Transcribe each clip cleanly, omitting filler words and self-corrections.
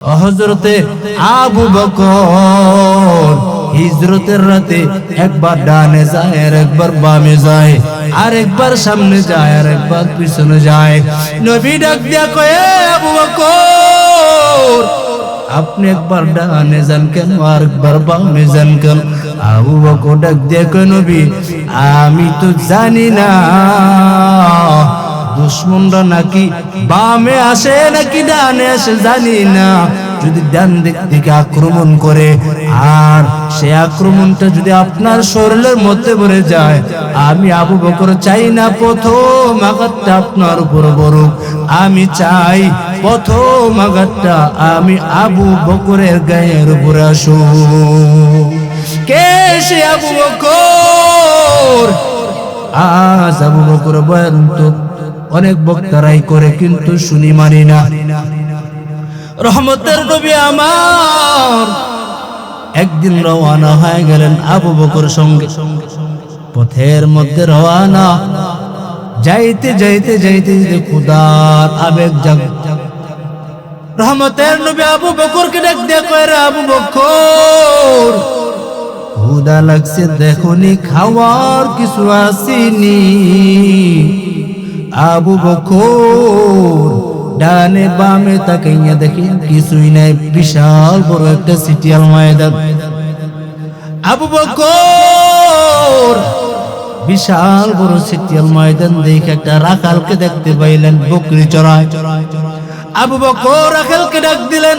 হযরতে আবু বকর হিজরতের রাতে একবার ডানে যায় আর একবার বামে যায়, আর একবার সামনে যায় আর একবার পিছনে যায়। নবী ডাক দিয়া কয়, আবু বকর আপনি একবার ডানে যান কেন আর একবার বামে যান কেন? আবু বকর ডাক দিয়া কয়, নবী আমি তো জানি না দুশ্মনরা নাকি বামে আসে নাকি ডানে আসে জানি না। যদি ডান দিক থেকে আক্রমণ করে আর সে আক্রমণটা যদি আপনার শরীরের মধ্যে ভরে যায়, আমি আবু বকর চাই না প্রথম আঘাতটা আপনার উপর পড়ুক, আমি চাই প্রথম আঘাতটা আমি আবু বকরের গায়ের উপরে আসুক। কে সে আবু বকর? আজ আবু বকর বয়ান তো অনেক বক্তারাই করে কিন্তু শুনি মানি না। রহমতের নবী আমার একদিন রওয়ানা হয়ে গেলেন আবু বকর সঙ্গে। পথের মধ্যে রওয়ানা, যাইতে যাইতে যাইতে খুদার আবেগ জাগ। রহমতের নবী আবু বকরকে ডাক দিয়ে কয়, আবু বকর ক্ষুধা লাগছে, দেখনি খাওয়ার কিছু আসেনি? আবু বকর ডানে বামে তাকাইয়া দেখি কিছুই নাই, বিশাল বড় একটা সিটিয়াল ময়দান। আবু বকর বিশাল বড় সিটিয়াল ময়দান দেখে একটা রাখালকে দেখতে পাইলেন বকরি চড়ায়। আবু বকর রাখালকে ডাক দিলেন,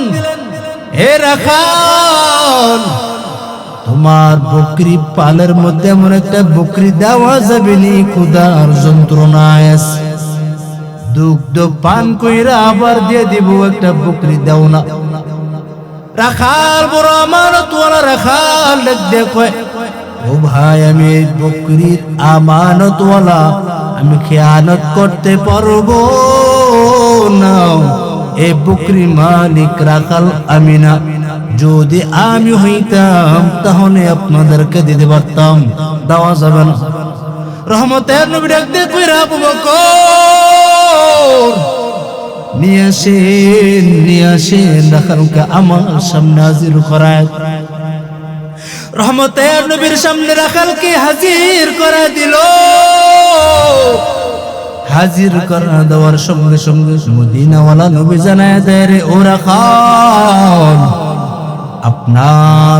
হে রাখাল তোমার বকরি পালের মধ্যে এমন একটা বকরি দেওয়া যাবে নি, ক্ষুধার যন্ত্রণায় আছে, দুগ্ধ পান কইরা আবার দিয়ে দিব, একটা বকরি দাও না। রাখাল বড় আমানতওয়ালা রাখাল দেখো, ও ভাই আমি এই বকরির আমানতওয়ালা, আমি খেয়ানত করতে পারবো না। এই বকরি মালিক রাখাল আমি না, যদি আমি হইতাম তাহলে আপনাদেরকে দিতে পারতাম, দেওয়া যাবে না। রহমতের নবী ডাক দিয়ে কইরা, আবু বকর নিয়ে আসেন রাখালকে আমার সামনে হাজির করায়। রহমতের নবীর সামনে রাখালকে হাজির করা দিল। হাজির করা দেওয়ার সঙ্গে সঙ্গে মদিনাওয়ালা নবী জানায় দেয়, রে ও রাখাল আপনার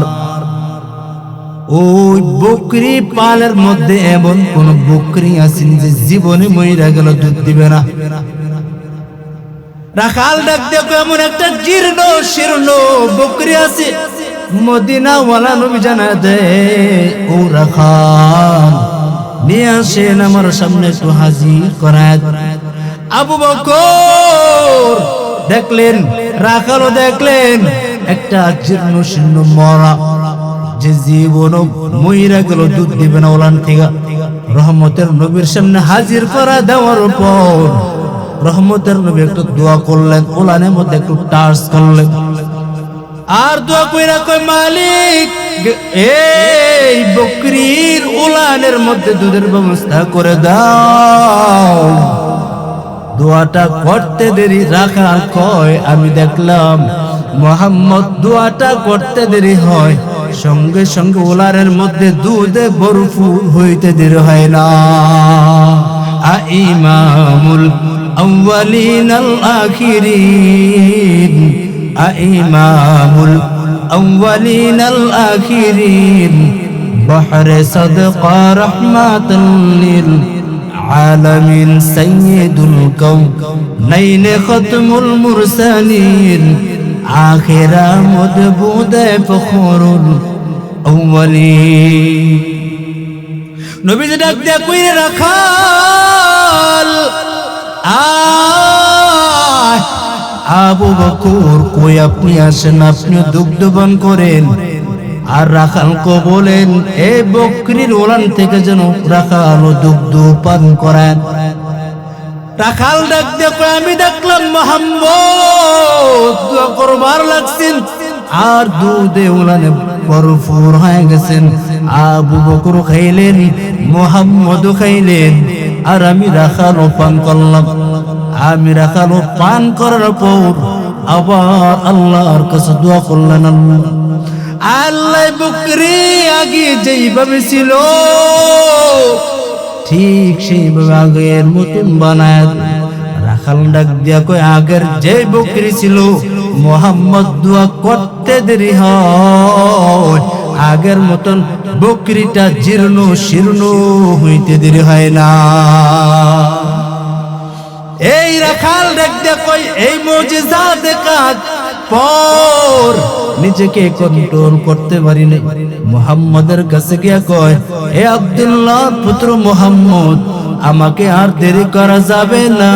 ওই বকরি পালের মধ্যে এমন কোন বকরি আছেন যে জীবনে মইরা গেল দুধ দিবে না? রাখাল ডাক দেখো, এমন একটা জীর্ণ শীর্ণ বকরি আছে। মদিনাওয়ালা নবী জানায় দেয়, ও রাখাল নিয়ে আসেন আমার সামনে একটু হাজির করায়। আবু বকর দেখলেন, রাখালও দেখলেন একটা জীর্ণ শীর্ণ মরা, যে জীবন মইরা গেল দুধ দিবে না ওলান থেকে। রহমতের নবীর সামনে হাজির করা দেওয়ার পর রহমতের নবী একটু দোয়া করলেন, ওলানের মধ্যে একটু টাচ করলেন, আর দোয়া কইরা কয়, মালিক এই বকরির উলানের মধ্যে দুধের ব্যবস্থা করে দাও। দোয়াটা করতে দেরি রাখাল কয়, আমি দেখলাম মুহাম্মদ দোয়াটা করতে দেরি হয়, সঙ্গে সঙ্গে উলানের মধ্যে দুধে ভরপুর হইতে দেরি হয় না। ইমামুল আউয়ালিন আল আখিরিন, ইমামুল আউয়ালিন আল আখিরিন, বহরে সাদকা রাহমাতুল লিল আলামিন, সাইয়্যিদুল কাউনাইন খাতমুল মুরসালিন, আখিরা মদবুদে ফখরুল আউয়ালিন। নবীজি ডাক দিয়া কই, রাখাল আবু বকর কই আপনি আসেন, আপনিও দুগ্ধ পান করেন। আর রাখালকে বলেন, এই বকরির ওলান থেকে যেন রাখাল দুগ্ধ পান করেন। রাখাল ডাক দেখো, আমি দেখলাম মুহাম্মদ দোয়া করবার লাগছেন আর দুধে উলানে ভরপুর হয়ে গেছেন। আবু বকর খাইলেন, মুহাম্মদ খাইলেন, আর আমি রাখালও পান করলাম। আমি রাখালও পান করার পর আবার আল্লাহর কাছে দোয়া করলেন, আল্লাহ বকরি আগে যেইভাবে ছিল ঠিক সেইভাবে আগের মতন বানায়। রাখাল ডাক দিয়া কয়, আগের যে বকরি ছিল মোহাম্মদ দোয়া করতে দেরি হয়, আগের মতন বকরিটা জীর্ণ শীর্ণ হইতে দেরি হয় না। এই রাখাল ডাক দিয়া কয়, এই মুজিজা দেখার পর নিজেকে কন্ট্রোল করতে পারি না, মুহাম্মাদের কাছে গিয়া কয়, হে আব্দুল্লাহর পুত্র মুহাম্মদ, আমাকে আর দেরি করা যাবে না,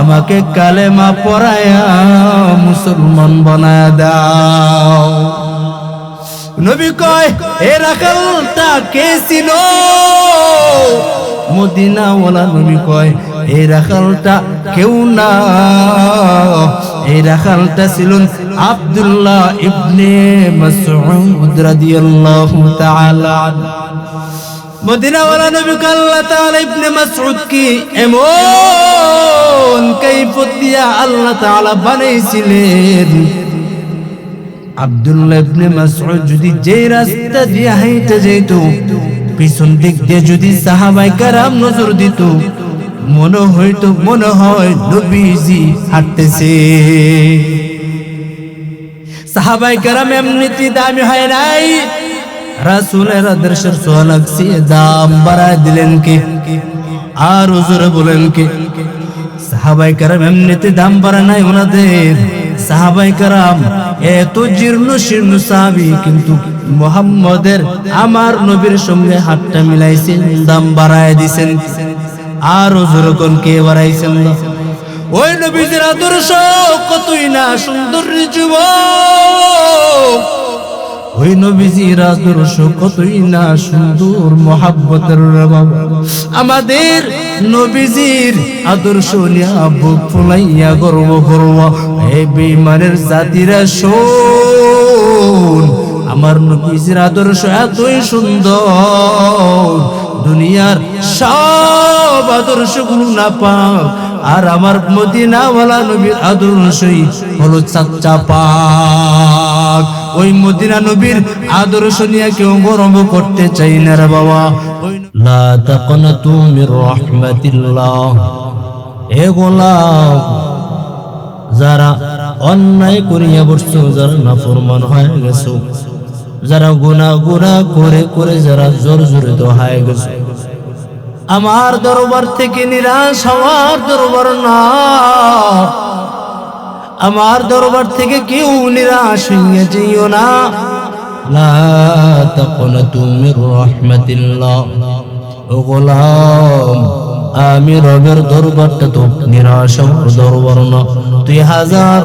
আমাকে কালেমা পড়ায়া মুসলমান বানায়া দাও। নবী কয়, এ রাখালটা কে ছিল? মদিনাওয়ালা নবী কয়, এই রাখালটা কেউ না, এই রাখালটা ছিলেন আব্দুল্লাহ ইবনে মাসউদ রাদিয়াল্লাহু তাআলা। মদিনাওয়ালা নবী আল্লাহ তাআলা ইবনে মাসউদ কি এমন কাইফিয়ত দিয়া আল্লাহ তাআলা বানাইছিলেন, আব্দুল্লাহ ইবনে মাসউদ যদি যে রাস্তা দিয়ে হাইটা যেত, পিছন দিক দিয়ে যদি সাহাবায়ে কেরাম নজর দিত, মনে হয় নবীজি হাঁটতেছে। সাহাবায়ে কেরাম এমনিতে দামি হয় নাই, রাসূলের আদর্শের ছোঁয়া লাগছে, দাম বাড়ায় দিলেন কে? আর হুজুর বলেন কে? সাহাবায়ে কেরাম এমনিতে দাম বাড়ায় নাই ওনাদের। সাহাবায়ে কেরাম এত জীর্ণ শীর্ণ সাহাবী, কিন্তু মুহাম্মাদের আমার নবীর সঙ্গে হাতটা মিলাইছেন, দাম বাড়ায় দিছেন। আর হুজুর কোন কে বাড়াইছেন না? ওই নবীর আদর্শ কতই না সুন্দর যুবক, ওই নবীজির আদর্শ কতই না সুন্দর মহাব্বতের। আমাদের নবীজির আদর্শ নিয়ে বুক ফুলাইয়া গর্ব করব। এই বেঈমানের জাতিরা শোন, আমার নবীজির আদর্শ এতই সুন্দর, দুনিয়ার সব আদর্শগুলো না পাক, আর আমার মদিনাওয়ালা নবীর আদর্শই হলো চাচা পাক। ওই মদিনা নবীর আদর্শ নিয়ে কেউ গর্ব করতে চাই না রে বাবা। লা তাকনাতু মির রাহমাতিল্লাহ। এ গোলাম, যারা অন্যায় করিয়া বসছো, যারা নাফরমান হয়ে গেছো, যারা গুনাহ করে করে যারা জর্জরিত হয়ে গেছো, আমার দরবার থেকে নিরাশ হওয়ার দরবার না। আমার দরবার থেকে কেউ নিরাশ হইয়া যাইও না। লা তাকনাতু মির রাহমাতিল্লাহ। ও গোলাম, আমি রবের দরবারটা তো নিরাশ হওয়ার দরবার না। তুই হাজার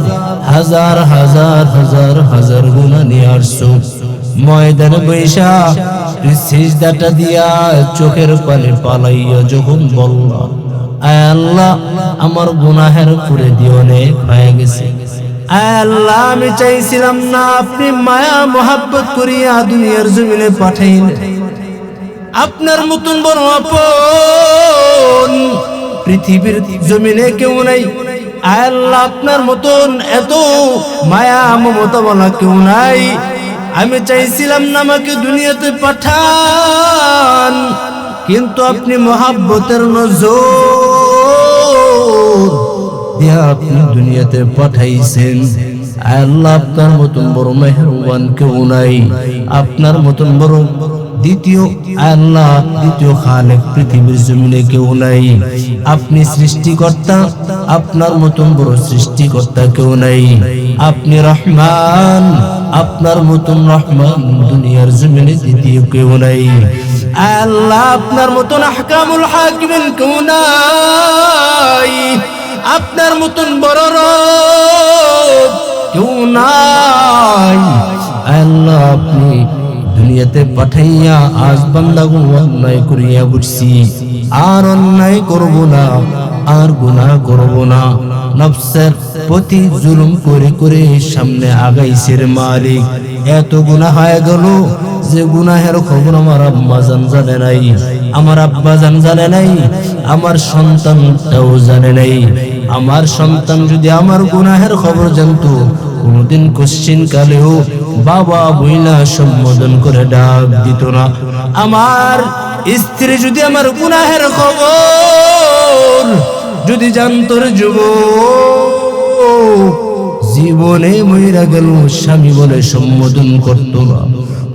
হাজার হাজার হাজার হাজার গুনাহ নিয়ে আসছো, ময়দানে বৈশা তুই সিজদাটা দিয়া চোখের পানি পালাইয়া যখন বললা, আয় আল্লাহ আমার গুনাহের করে দিয়ে অনেক হয়ে গেছে, আয় আল্লাহ আমি চাইছিলাম না, আপনি মায়া মোহাব্বত করিয়া দুনিয়ার জমিনে পাঠাইলেন। আপনার মতন বড় আপন পৃথিবীর জমিনে কেউ নাই। আয় আল্লাহ আপনার মতন এত মায়া মমতা বলা কেউ নাই। আমি চাইছিলাম না আমাকে দুনিয়াতে পাঠান, কিন্তু আপনি মহাব্বতের নজর দিয়া আপনি দুনিয়াতে পাঠাইছেন। আল্লাহ আপনার মতন বড় মেহেরবান কেউ নাই, আপনার মতন বড় দ্বিতীয় আল্লাহ, দ্বিতীয় খালেক পৃথিবীর জমিনে কেউ নাই। আপনি সৃষ্টিকর্তা, আপনার মতন বড় সৃষ্টিকর্তা কেউ নাই। আপনি রহমান, আপনার মতন রহমান দুনিয়ার জমিনে দ্বিতীয় কেউ নাই। আল্লাহ আপনার মতন আহকামুল হাকিমিন কেউ নাই, আপনার মতন বড় রব কেউ নাই। আল্লাহ আপনি দুনিয়াতে পাঠাইয়া আজ বান্দাগুলো অন্যায় করিয়া বসছি, আর অন্যায় করব না, আর গুনাহ করব না। নফসের প্রতি জুলুম করে করে সামনে আগাইছে রে মালিক। এত গুনাহ হয়ে গেল যে গুনাহের খবর আমার আম্মা জান জানে নাই, আমার আব্বা জান জানে নাই, আমার সন্তানটাও জানে নাই। আমার সন্তান যদি আমার গুনাহের খবর জানতো কোনদিন কোশ্চিন কালেও বাবা বইলা সম্বোধন করে ডাক দিত না। আমার স্ত্রী যদি আমার গুনাহের খবর যদি জানতো রে যুবক, জীবনে মইরা গেল স্বামী বলে সম্বোধন করত না।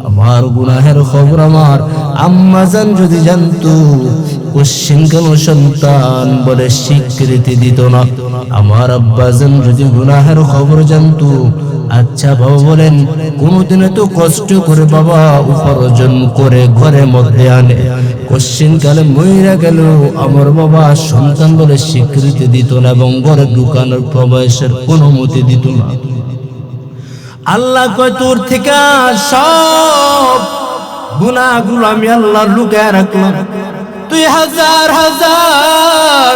আমার গুনাহের খবর আমার আম্মাজান যদি জানতো কোশ্চিন কেন সন্তান বলে স্বীকৃতি দিত না। আমার আব্বাজান যদি গুনাহের খবর জানতো, আচ্ছা বাবা বলেন কোনদিন তো কষ্ট করে বাবা উপার্জন করে ঘরের মধ্যে আনে, কোশ্চিন কালে মইরা গেল আমার বাবা সন্তান বলে স্বীকৃতি দিত না এবং ঘরে ঢুকানোর প্রবেশের অনুমতি দিত না। আল্লাহ কয় তোর থেকে সব গুনাহগুলো আমি আল্লাহ লুকায় রাখলাম। তুই হাজার হাজার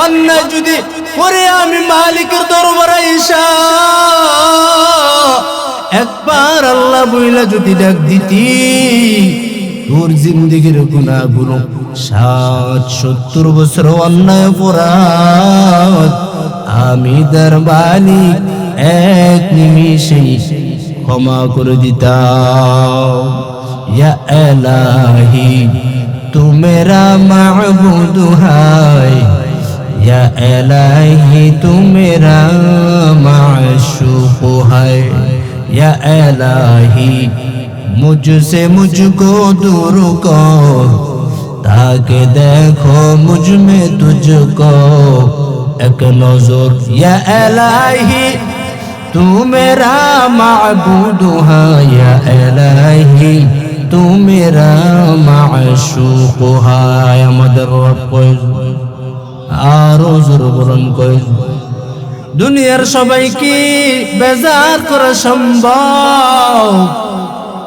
অন্যায় যদি করে আমি মালিকের দরবারে এসা একবার আল্লাহ বইলা যদি ডাক দিতি, তোর জিন্দেগির গুনাহগুলো 60-70 বছর অন্যায় অপরাধ আমি তার মালিক এক নিমিষেই ক্ষমা করে দিতাম। ইয়া ইলাহি তু মেরা মাবুদ হায়, ইয়া ইলাহি তু মেরা মাশুক হায়, ইয়া ইলাহি मुझसे मुझको दूर कर ताकि देखो मुझ में तुझको एक नजर। या इलाही तू मेरा माबूद है, या इलाही तू मेरा माशूक है। আমাদের রব কই আরো জোরে বলুন কই, দুনিয়ার সবাইকে বেজার করা সম্ভব,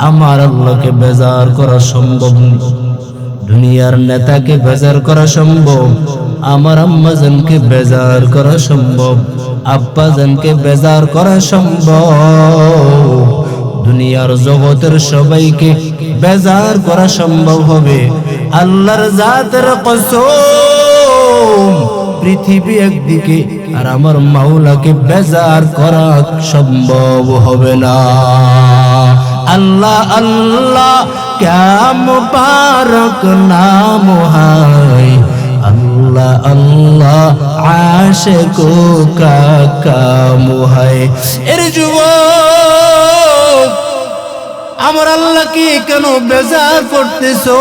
আমার আল্লাহকে বেজার করা সম্ভব না। দুনিয়ার নেতাকে বেজার করা সম্ভব, আমার আম্মাজানকে বেজার করা সম্ভব, আব্বাজানকে বেজার করা সম্ভব। দুনিয়ার জগতের সবাইকে বেজার করা সম্ভব হবে, আল্লাহর জাতের কসম পৃথিবী একদিকে আর আমার মাওলাকে বেজার করা সম্ভব হবে না। अल्लाह अल्लाह क्या मुबारक नाम है, अल्लाह अल्लाह आशिकों का काम है। এরে যুবক আমার আল্লাহকে কেন বেজার করতেছো?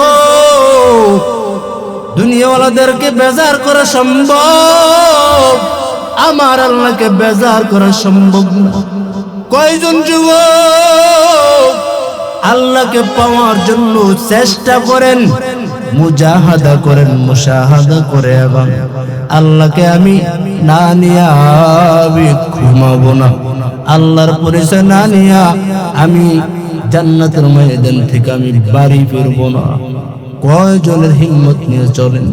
দুনিয়াওয়ালাদেরকে বেজার করা সম্ভব, আমার আল্লাহকে বেজার করা সম্ভব না। কয়জন যুবক আল্লাহকে পাওয়ার জন্য চেষ্টা করেন, মুজাহাদা করেন, মুশাহাদা করে এবং আল্লাহকে আমি না নিয়া আমি ঘুমাবো না, আল্লাহর পরিচয় না নিয়া আমি জান্নাতের ময়দান থেকে আমি বাড়ি ফিরবো না। কয়জনের হিম্মত নিয়ে চলেন?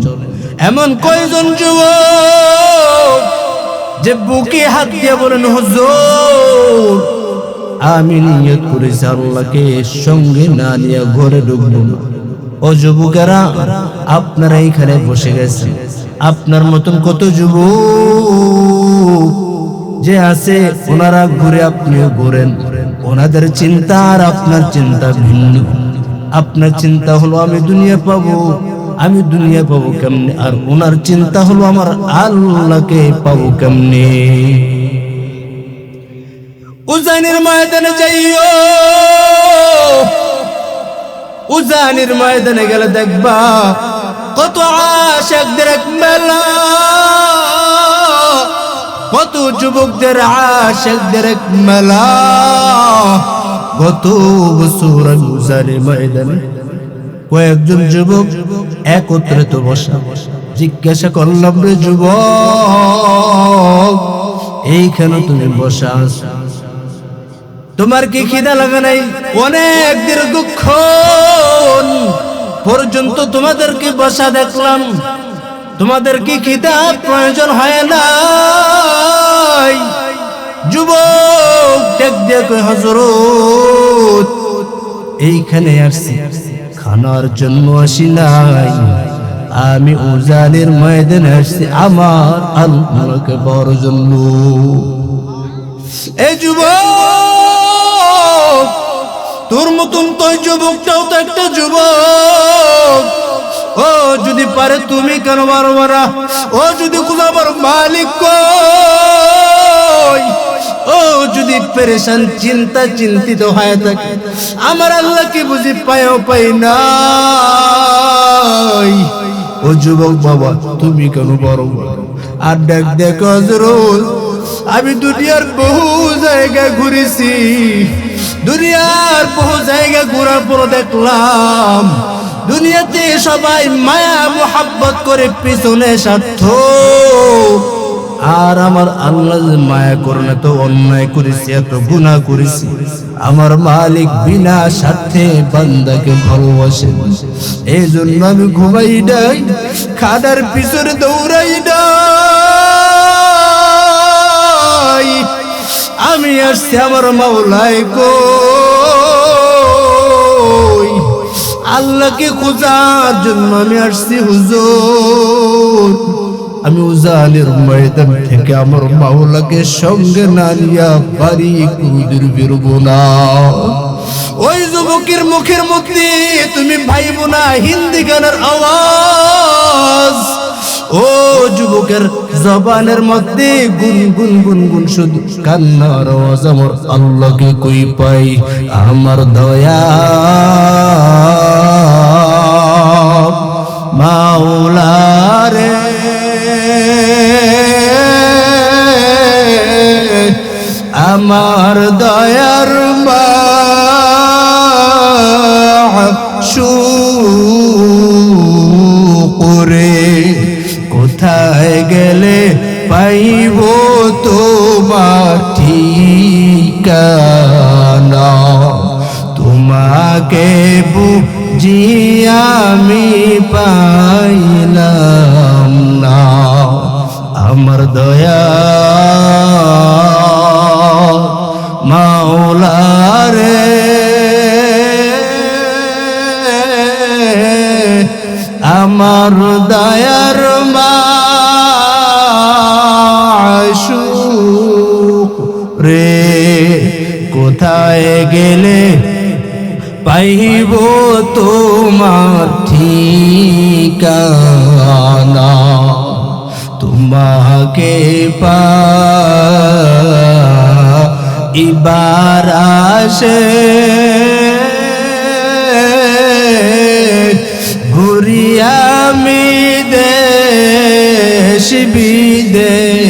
এমন কয়জন যুবক যে বুকে হাত দিয়ে বলেন হুজুর আমি নিয়ত করেছি আল্লাহকে সঙ্গে না নিয়ে ঘরে ঢুকবো না। ও যুবকেরা আপনারা এখানে বসে গেছেন, আপনার মতন কত যুবক যে আছে ওনারা ঘুরে আপনিও ঘুরেন, ওনাদের চিন্তা আর আপনার চিন্তা ভিন্ন। আপনার চিন্তা হলো আমি দুনিয়া পাবো, আমি দুনিয়া পাবো কেমনে, আর ওনার চিন্তা হলো আমার আল্লাহকে পাবো কেমনে। উজানির ময়দানে যাইও, উজানির ময়দানে গেলে দেখবা কত আশিকদের এক মেলা, কত যুবকদের আশিকদের এক মেলা। গত বছর উজানির ময়দানে কয়েকজন যুবক একত্রিত বসা, জিজ্ঞাসা করলাম রে যুবক এইখানে তুমি বসা আছো, তোমার কি খিদা লাগা নাই? অনেক দীর্ঘক্ষণ পর্যন্ত তোমাদেরকে বসা দেখলাম, তোমাদের কি খিদা প্রয়োজন হয় নাই? যুবক দেখ দেখ হযরত এইখানে আসছি খানার জন্য আসি নাই, আমি উজানের ময়দানে আসছি আমার আল্লাহকে পাওয়ার জন্য। এই যুবক, তোর মতন তো যুবকটাও তো একটা যুবক। ও যদি পারে তুমি কেন পারবা না? ও যদি আমার মালিক কই, ও যদি পেরেশান চিন্তিত হয়ে থাকে, আমার আল্লাহকে বুঝি পায়ও পাই নাই। ও যুবক বাবা, তুমি কেন পারো? আর দেখো হযরত, আমি দুনিয়ার বহু জায়গা ঘুরেছি, দুনিয়ার বহু জায়গা ঘোরার পর দেখলাম দুনিয়াতে সবাই মায়া মোহাব্বত করে পিছনে স্বার্থ, আর আমার আল্লাহ মায়া করে না তো অন্যায় করেছি, এত গুনাহ করেছি। আমার মালিক বিনা স্বার্থে বান্দাকে ভালোবাসে। এই জন্য আমি ঘুমাই নাই, খাদার পিছনে দৌড়াই নাই। আমি আসছি আমার মাওলাই কই, আল্লাহকে খোঁজার জন্য আমি আসছি হুজুর। আমি উজানের ময়দান থেকে আমার মাওলাকে সঙ্গে না নিয়া বাড়ি কুদুর ফিরবো না। ওই যুবকের মুখের মধ্যে তুমি ভাইবো না হিন্দি গানের আওয়াজ, ও যুবকের জবানের মধ্যে গুনগুন গুনগুন শুধু কান্নার আওয়াজ। আমার আল্লাহকে কই পাই, আমার দয়া মাওলা রে, আমার দয়ার মাশূকুরে, কোথায় গেলে পাইব তোমার ঠিকানা? তোমাকে বুঝি আমি পাইলাম না, আমার দয়া মাওলা রে, আমার দয়ার মাশূকুরে, কোথায় গেলে পাইব তোমার ঠিকানা? তোমাকে পাইবার আশে ঘুরি আমি দেশ বিদেশে,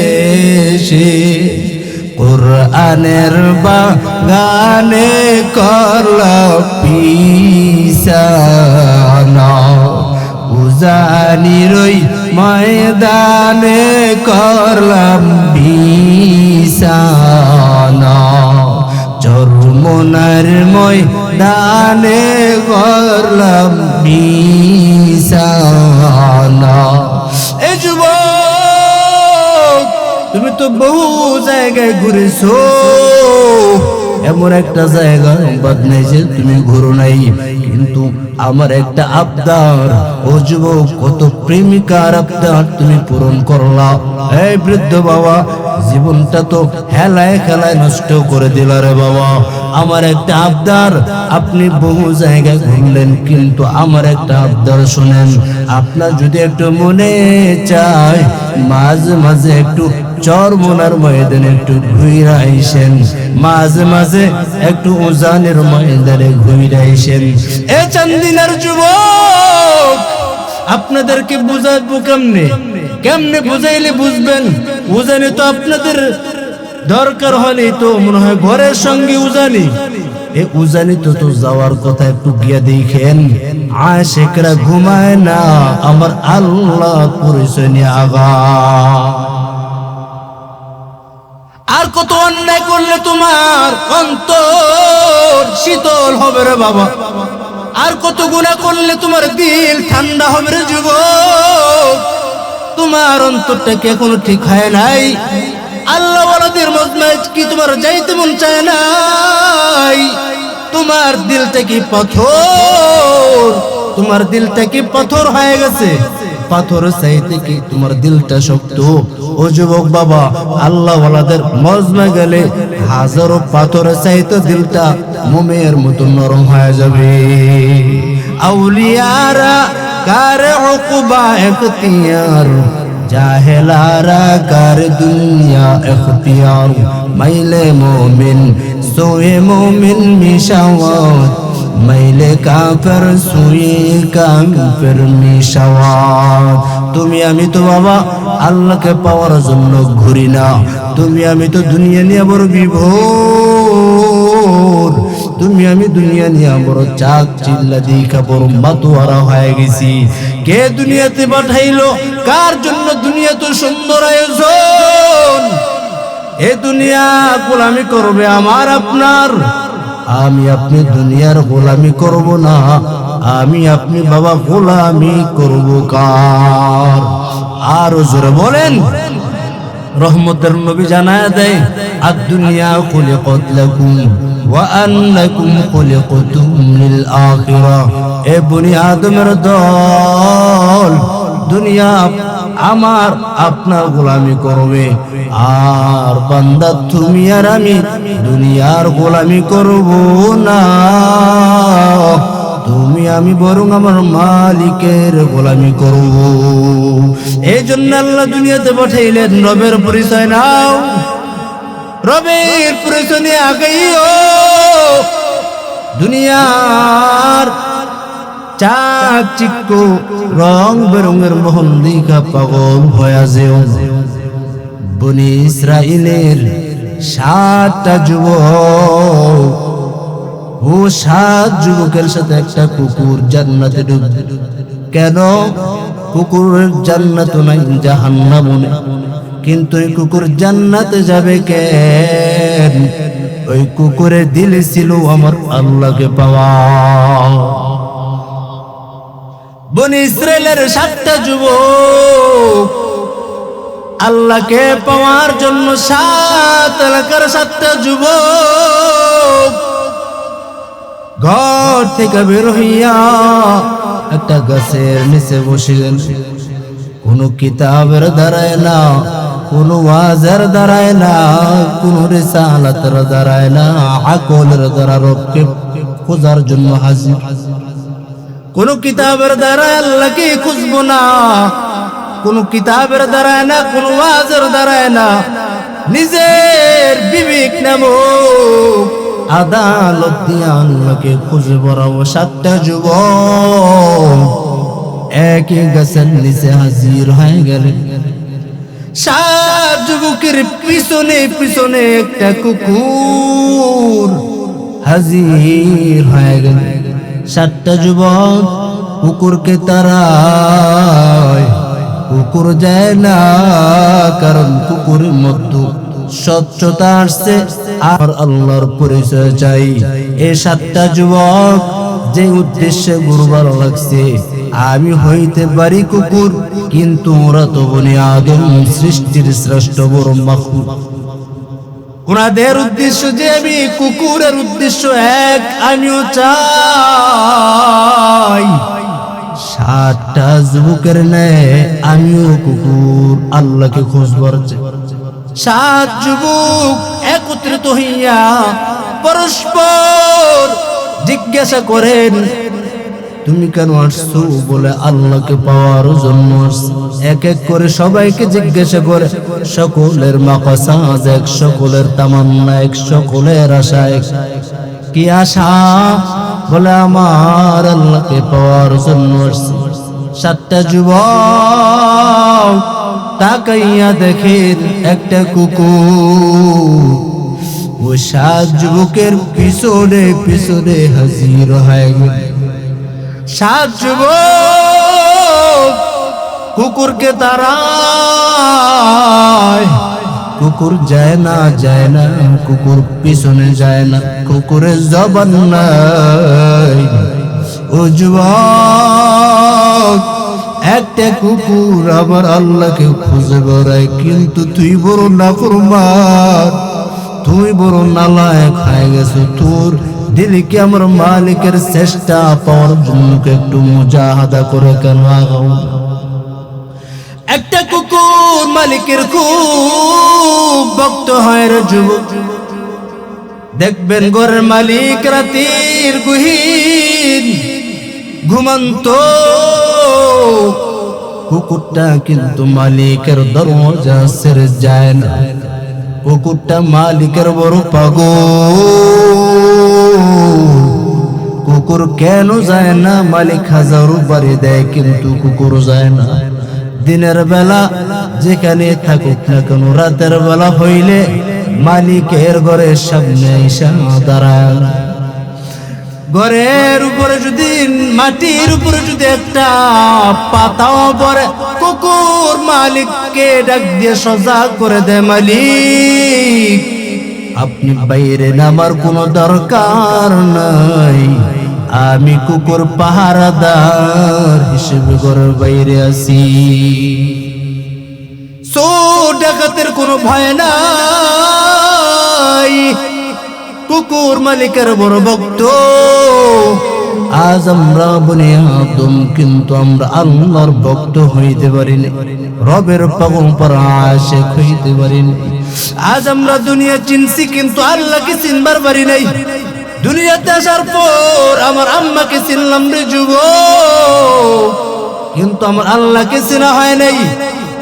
কুরআনের বাগানে করলাম পিছানা, উজানির ওই ময়দানে করলাম বিছানা, চরমনার ময়দানে করলাম বিছানা। এ যুবক, তুমি তো বহু জায়গায় ঘুরেছো, এমন একটা জায়গা বাদ নেই যে তুমি ঘুরো নাই। কিন্তু আমার একটা আবদার, ও যুবক, কত প্রেমিকার আবদার তুমি পূরণ করলা। এই বৃদ্ধ বাবা, জীবনটা তো হেলায় খেলায় নষ্ট করে দিলা রে বাবা। আমার একটা আবদার, আপনি বহু জায়গায় ঘুরলেন, কিন্তু আমার একটা আবদার শুনেন। আপনার যদি একটু মনে চায়, মাঝে মাঝে একটু চরমনার ময়দানে একটু ঘুরে আইসেন, মাঝে মাঝে একটু উজানের ময়দানে ঘুরে আইসেন। এ চান্দিনার যুবক, আপনাদেরকে বুঝাবো কেমনে? কেমনে বুঝাইলে বুঝবেন? উজানি তো আপনাদের দরকার হলে তো মনে হয় ঘরের সঙ্গে উজানি। এ উজানি তো যাওয়ার কথা, একটু গিয়া দেখেন। আশিকরা ঘুমায় না, আমার আল্লাহ পরিচয় নিয়ে আগা। আর কত অন্যায় করলে তোমার অন্তর শীতল হবে রে বাবা? আর কত গুনাহ করলে তোমার দিল ঠান্ডা হবে রে যুবক? তোমার অন্তরটা কি এখনো ঠিক হয় নাই? আল্লাহ ওয়ালাদের মজমায় কি তোমার যাইতে মন চায় নাই? তোমার দিলটা কি পাথর? তোমার দিলটা কি পাথর হয়ে গেছে? পাথর চাইতে কি তোমার দিলটা শক্ত? ও যুবক বাবা, আল্লাহ ওয়ালাদের মজমা গেলে হাজারো পাথর চাইতে দিলটা মোমের মতো নরম হয়ে যাবে। আউলিয়ারা কার উকবা ইখতিয়ার, জাহেলারা কার দুনিয়া ইখতিয়ার। মাইলে মুমিন সোয়ে মুমিন মিশাওয়াত, মাইলে কাফের সোয়ে কাফের মিশাওয়াত। তুমি আমি তো বাবা আল্লাহকে পাওয়ার জন্য ঘুরি না, তুমি আমি তো দুনিয়া নিয়ে বড় বিভোর, তুমি আমি দুনিয়া নিয়ে বড় চাক চিল্লা দেখা বড় মাতোয়ারা হয়ে গেছি। কে দুনিয়াতে পাঠাইলো? কার জন্য দুনিয়া তো সুন্দর আয়োজন? এ দুনিয়া গোলামি করবে আমার আপনার, আমি আপনি দুনিয়ার গোলামি করব না, আমি আপনি বাবা গোলামি করব কার? আর জোরে বলেন। রহমতের নবী জানায় দেয়, আদ দুনিয়া খুলিকাত লাকুম ওয়া আন্নাকুম খুলিকতুম লিল আখিরাহ। এ বনি আদমের দল, দুনিয়া আমার আপনার গোলামি করবে, আর বান্দা তুমি আর আমি দুনিয়ার গোলামি করব না, তুমি আমি বরং আমার মালিকের গোলামি করব। এই জন্য আল্লাহ দুনিয়াতে পাঠাইলেন। রবের পরিচয় নাও, রবের পরিচয় নিয়ে আগাইও। দুনিয়ার চাকচিক্য রং বেরঙের মোহন দেখা পাগল হয়ে যেও। বনি ইসরাইলের 7টা যুবক, ও 7 যুবকের সাথে একটা কুকুর জান্নাতে ঢুকবে। কেন? কুকুরের জান্নাত নাই, জাহান্নাম নেই, কিন্তু এই কুকুর জান্নাতে যাবে কেন? ওই কুকুরের দিলে ছিল আমার আল্লাহকে পাওয়া। বনি ইসরাইলের 7টা যুবক আল্লাহকে পাওয়ার জন্য 7 এলাকার 7টা যুবক ঘর থেকে বের হইয়া একটা গাছের নিচে বসিলেন। কোনো কিতাবের দাঁড়ায় না, কোনো ওয়াজের দাঁড়ায় না, কোনো রিসালাতের দাঁড়ায় না, আকলের দ্বারা রবকে খোঁজার জন্য হাজির। কোন কিতাবের দ্বারা আল্লাহকে খুঁজবো না, কোন কিতাবের দ্বারায় না, কোন ওয়াজের দ্বারায় না, নিজের বিবেক নামক আদালত দিয়ে আল্লাহকে খুঁজে বেড়াবো। 7টা যুবক একই গাছের নিচে হাজির হয়ে গেলেন। 7 যুবকের পিছনে পিছনে একটা কুকুর হাজির হয়ে গেল। 7টা যুবক কুকুরকে তাড়ায়, কুকুর যায় না, কারণ কুকুরের মধ্যে স্বচ্ছতা আসছে আর আল্লাহর পরিচয় চাই। এই 7টা যুবক যে উদ্দেশ্যে গুরুবার লাগছে, আমি হইতে পারি কুকুর, কিন্তু ওরা তো বনি আদম, সৃষ্টির শ্রেষ্ঠ বড় মাখলুক। ওনাদের উদ্দেশ্য যে আমি, কুকুরের উদ্দেশ্য এক, আমিও চাই 7টা যুবকের ন্যায় আমিও কুকুর আল্লাহকে খুঁজবার চাই। 7 যুবক একত্রিত হইয়া পরস্পর জিজ্ঞাসা করেন, তুমি কেন আসছো? বলে আল্লাহকে পাওয়ার জন্য আসছি। এক এক করে সবাইকে জিজ্ঞাসা করে, সকলের মাকসাদ এক, সকলের তামান্না এক, সকলের আশা এক। কি আশা? বলে আমার আল্লাহকে পাওয়ার জন্য আসছি। 7টা যুবক তাকাইয়া দেখেন একটা কুকুর ওই 7 যুবকের পিছনে পিছনে হাজির হয়ে গেল। 7 যুবক কুকুরকে তাড়ায়, কুকুর যায় না, যায় না, কুকুর পিছনে যায় না, কুকুরের জবান নাই। ও যুবক, একটা কুকুর আমার আল্লাহকে খুঁজে বেড়ায়, কিন্তু তুই বড় নাফরমান, তুই বড় নালায়েক হয়ে গেছো। তোর দিলে কি আমার মালিকের চেষ্টা পাওয়ার জন্য একটু মুজাহাদা করে কেন আগাও? একটা কুকুর মালিকের খুব ভক্ত হয় রে যুবক। দেখবেন ঘরের মালিক রাতের গহীন ঘুমন্ত, কুকুরটা কিন্তু মালিকের দরজা ছেড়ে যায় না। কুকুরটা মালিকের বড় পাগল। কুকুর কেন যায় না? মালিক হাজারো বাড়ি দেয় কিন্তু কুকুর যায় না। দিনের বেলা যেখানে থাকুক না কেন, রাতের বেলা হইলে মালিকের ঘরের সামনে এসে দাঁড়ায়। ঘরের উপরে যদি, মাটির উপরে যদি একটা পাতাও পড়ে, কুকুর মালিককে ডাক দিয়ে সজাগ করে দেয়, মালিক আপনি বাইরে নামার কোনো দরকার নাই, আমি কুকুর পাহারাদার হিসেবে ঘরের বাইরে আছি। চোর ডাকাতের কোনো ভয় নাই, কুকুর মালিকের বড় ভক্ত। আজ আমরা বনি আদম কিন্তু আমরা আল্লাহর ভক্ত হইতে পারিনি, রবের পরম্পরা আশিক হইতে পারিনি। আজ আমরা দুনিয়া চিনছি কিন্তু আল্লাহকে চিনবার পারি নাই। দুনিয়াতে আসার পর আমার আম্মাকে চিনলাম রে যুবক, কিন্তু আমার আল্লাহকে চেনা হয় নাই।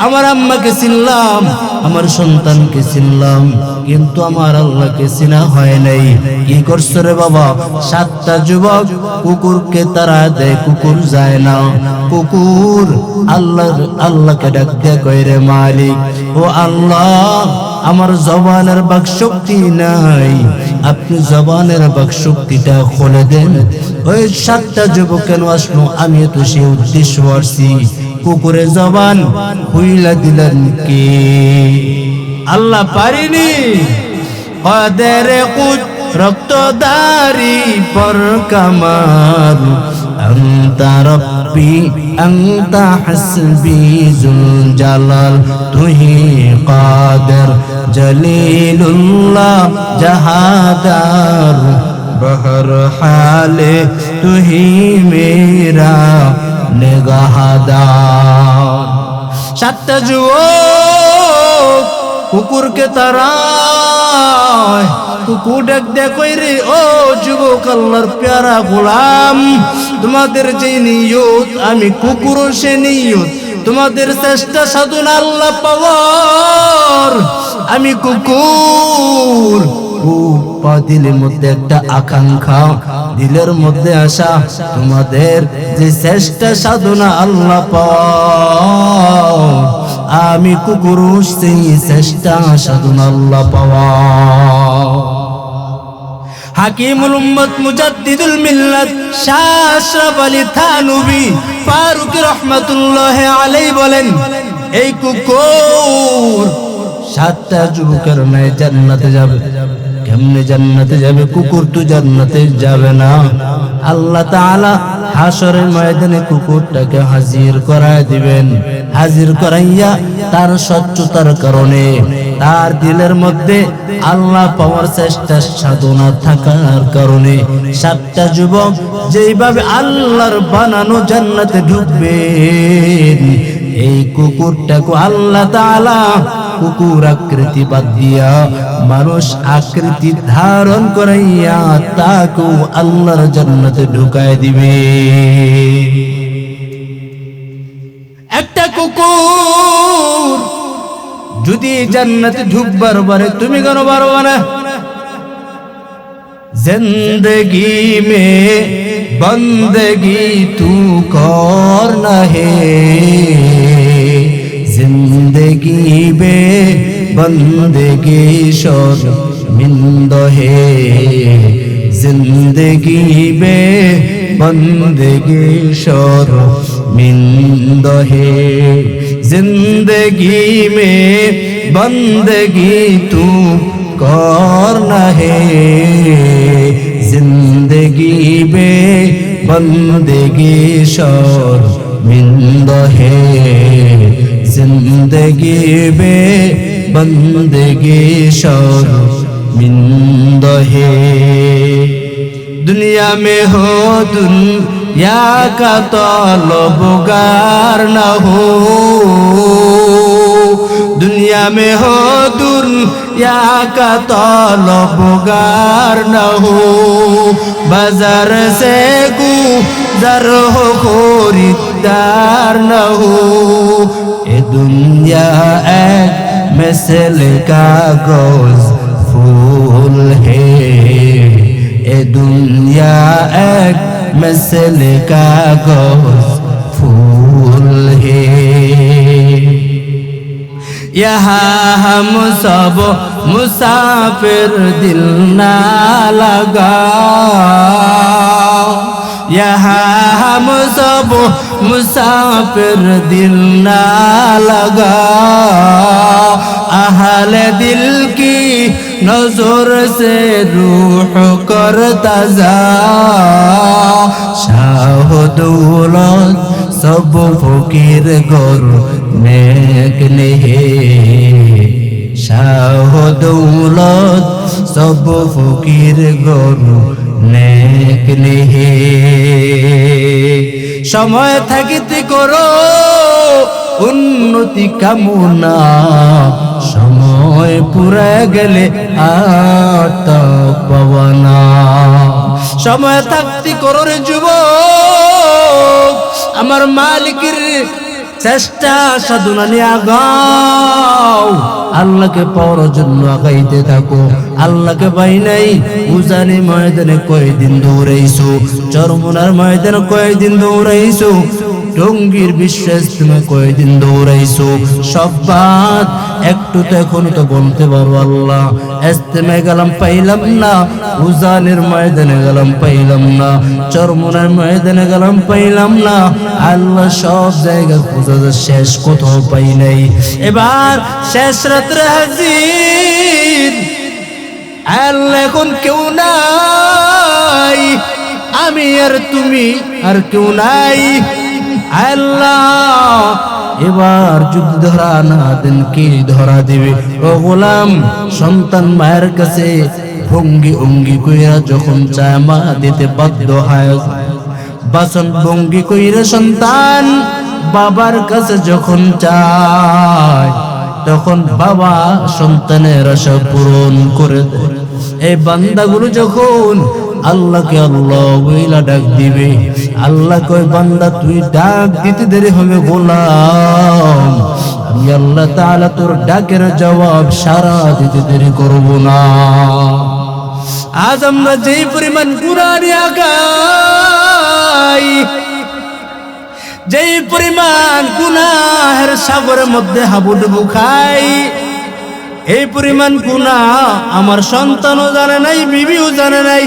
আমার আম্মাকে চিনলাম, আমার সন্তানকে চিনলাম, কিন্তু আমার আল্লাহকে চেনা হয় নাই। কি করছ রে বাবা? 7টা যুবক কুকুরকে তারা দেয়, কুকুর যায় না। কুকুর আল্লাহকে ডাক দিয়ে কয় রে মালিক, ও আল্লাহ আমার জবানের বাক শক্তি নাই, আপনি জবানের বাক শক্তিটা খুলে দেন। ওই 7টা যুবক কেন আসলো? আমি তো সেই উদ্দেশ্য আসছি। কুকুরের জবান খুইলা দিলেন কে? আল্লাহ পারিনি। কদরে কুত রক্তদারি পর কামার, আনতা রব্বি আনতা হাসবি জুল জালাল, তুহি কাদের জলিলুল্লাহ জাহাদার, বহর হালে তুহি মেরা নেগাহাদার। 7টা যুবক কুকুরকে তারায়, কুকুর ডাক দেখো রে ও যুবক আল্লাহর প্যারা গোলাম, তোমাদের যে নিয়ত আমি কুকুর সে নিয়ত, তোমাদের চেষ্টা সাধনা আল্লাহ পাওয়ার, আমি কুকুর। দিলের মধ্যে একটা আকাঙ্ক্ষা, দিলের মধ্যে আশা, তোমাদের যে চেষ্টা সাধনা আল্লাহ পাওয়া, আমি কুকুর সেই চেষ্টা সাধনা আল্লাহ পাওয়া। হাকিমুল উম্মত মুজাদ্দিদুল মিল্লাত শাহ আশরাফ আলী থানভী ফারুকী রাহমাতুল্লাহি আলাইহি বলেন, এই কুকুর 7টা যুবকের মেয়ে জান্নাতে যাবে। কেমনে জান্নাতে যাবে? কুকুর তো জান্নাতে যাবে না। আল্লাহ তাআলা হাসরের ময়দানে কুকুরটাকে হাজির করায় দিবেন। হাজির করাইয়া তার স্বচ্ছতার কারণে, তার দিলের মধ্যে আল্লাহ পাওয়ার চেষ্টা সাধনা থাকার কারণে 7টা যুবক যেইভাবে আল্লাহর বানানো জান্নাতে ঢুকবেন, এই কুকুরটাকে আল্লাহ তাআলা কুকুর আকৃতি বাদ দিয়া মানুষ আকৃতি ধারণ করাইয়া তাকে আল্লাহর জান্নাতে ঢুকায় দিবে। একটা কুকুর যদি জান্নাতে ঢুকবার পারে, তুমি কেন পারবা না? जिंदगी में बंदगी तू करना है, जिंदगी में बंदगी शर्मिंद है, जिंदगी में बंदगी शर्मिंद है, जिंदगी में बंदगी तू करना है, जिंदगी में बंदगी शर्मिंद है, जिंदगी में बंदगी शर्मिंद है। दुनिया में हो या का तलबगार न हो, दुनिया में हो दुनिया का तलबगार न हो, बाजार से गुजर हो खरीदार न हो। ये दुनिया एक मिसल कागज फूल है, ये दुनिया एक मिसल कागज फूल है। यहाँ हम सब मुसाफिर दिल ना लगाओ, यहाँ हम सब मुसाफिर दिल ना लगाओ, अहले दिल की नजर से रूह करता जाओ। शाह दौलत सब फकीर गौर नेक नहीं, शाह दौलत सब फकीर गौर नेक नहीं। समय থাকিতে করো উন্নতি কামনা, সময় পুরা গেলে আর পাওয়া না। সময় থাকতে করো রে যুবক, আমার মালিকের চেষ্টা সাধনা নিয়ে আগাও, আল্লাহকে পাওয়ার জন্য আগাইতে থাকো। আল্লাহকে পাই নাই, উজানি ময়দানে কয়দিন দৌড়াইছো, চরমুনার ময়দানে কয়দিন দৌড়াইছো, টঙ্গীর বিশ্বাস তুমি কয়দিন দৌড়াইছো। সব বাদ একটু তো এখন তো বলতে পারো আল্লাহ ইস্তেমে গেলাম পাইলাম না, উজানের ময়দানে গেলাম পাইলাম না, চরমুনার ময়দানে গেলাম পাইলাম না। আল্লাহ সব জায়গায় খুঁজে শেষ কোথাও পাই নাই। এবার শেষ রাত্রে হাজির, আল্লাহ এখন কেউ নাই, আমি আর তুমি আর কেউ নাই। আল্লাহ এবার যদি ধরা না দেন কে ধরা দিবে? ও গোলাম, সন্তান মায়ের কাছে ভঙ্গি অঙ্গি কইরা যখন চায় মা দিতে বাধ্য হয়, বাসন ভঙ্গি কইরা সন্তান বাবার কাছে যখন চায়, তখন বাবা সন্তানের আশা পূরণ করে দেয়। এই বান্দাগুলো যখন আল্লাহকে আল্লাহ বইলা ডাক দিবে, আল্লাহ কয় বান্দা তুই ডাক দিতে দেরি হবে গোলাম, আমি আল্লাহ তাআলা তোর ডাকের জবাব সারা দিতে দেরি করব না। আজ আমরা যেই পরিমাণ গুনাহ নিয়ে আগাই, যেই পরিমাণ গুনাহের সাগরের মধ্যে হাবুডুবু খাই, এই পরিমাণ গুনাহ আমার সন্তানও জানে নাই, বিবিও জানে নাই,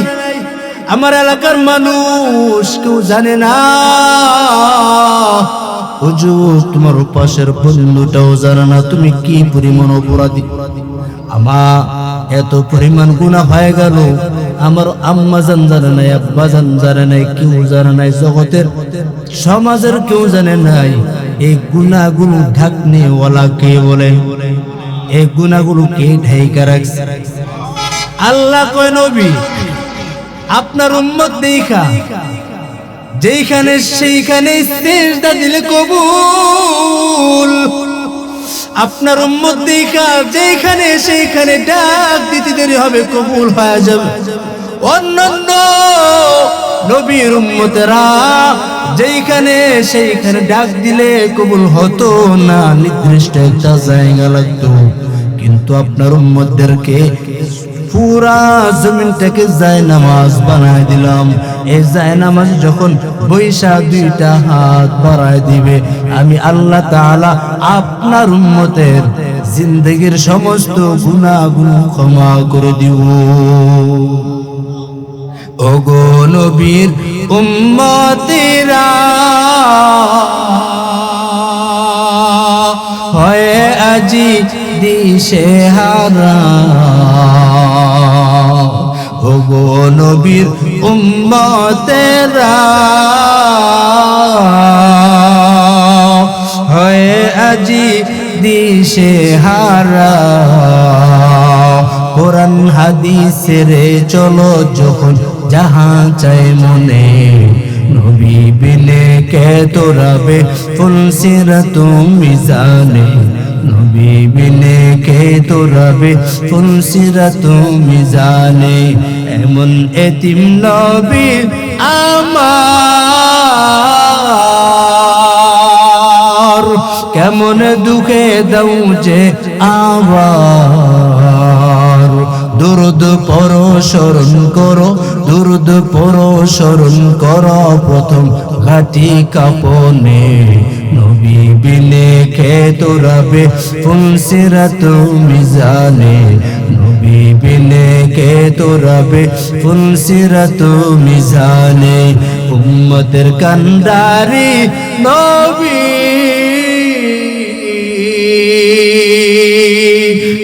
আমার এলাকার মানুষ কেউ জানে না। হুজুর তোমার পাশের বন্ধুটাও জানে না তুমি কি পরিমাণ অপরাধী। আমার এত পরিমাণ গুনাহ হয়ে গেল, আমার আম্মা জান জানে নাই, আব্বা জান জানে নাই, কেউ জানে নাই, জগতের সমাজের কেউ জানে নাই। এই গুনাহগুলো ঢাকনেওয়ালা কে বলে? এই গুনাহগুলো কে ঢাইকা রাখছে? আল্লাহ কয় নবী আপনার উম্মত দেখা যেখানে সেইখানে সিজদা দিলে কবুল, আপনার উম্মত দেখা যেখানে সেইখানে ডাক দিতে দেরি হবে কবুল হয়ে যাবে। অন্যান্য নবীর উম্মতেরা যেখানে সেইখানে ডাক দিলে কবুল হতো না, নির্দিষ্ট একটা জায়গা লাগতো। কিন্তু আপনার উম্মতদেরকে পুরা জমিনটাকে জায়নামাজ বানায় দিলাম। এই জায়নামাজ যখন বৈশা দুইটা হাত বাড়ায় দিবে, আমি আল্লাহ তাআলা আপনার উম্মতের জিন্দেগির সমস্ত গুনাহগুলো ক্ষমা করে দিব। ওগো নবীর উম্মতেরা হয় আজি দিশেহারা, ওগো নবীর উম্মতেরা হয় আজি দিশেহারা। কোরআন হাদিসের চলো যখন যাহা চাই মনে, নবী বিনে কে তোরাবে ফুলসিরাত মিজানে নবী বিনে কে তোরাবে ফুলসিরাত মিজানে এমন এতিম নবী আমার কেমন দুঃখে দাও যে আবার দুরুদ পড়ো স্মরণ করো দুরুদ পড়ো স্মরণ করো প্রথম ঘাটি কাপনে নবী বিনে কে তোরাবে ফুলসিরাত মিজানে নবী বিনে কে তোরাবে ফুলসিরাত মিজানে উম্মতের কান্ডারি নবী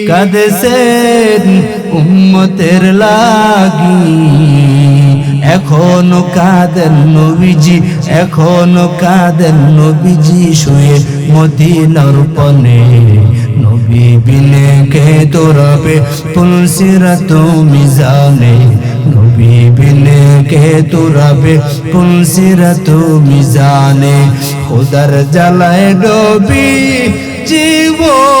কাঁদেছেন উম্মতের লাগি এখনো কাঁদেন নবীজি এখনো কাঁদেন নবীজি শুয়ে মদিনার পানে নবী বিনে কে তোরাবে ফুলসিরাত মিজানে নবী বিনে কে তোরাবে ফুলসিরাত মিজানে খোদার জ্বালায় নবী জীবন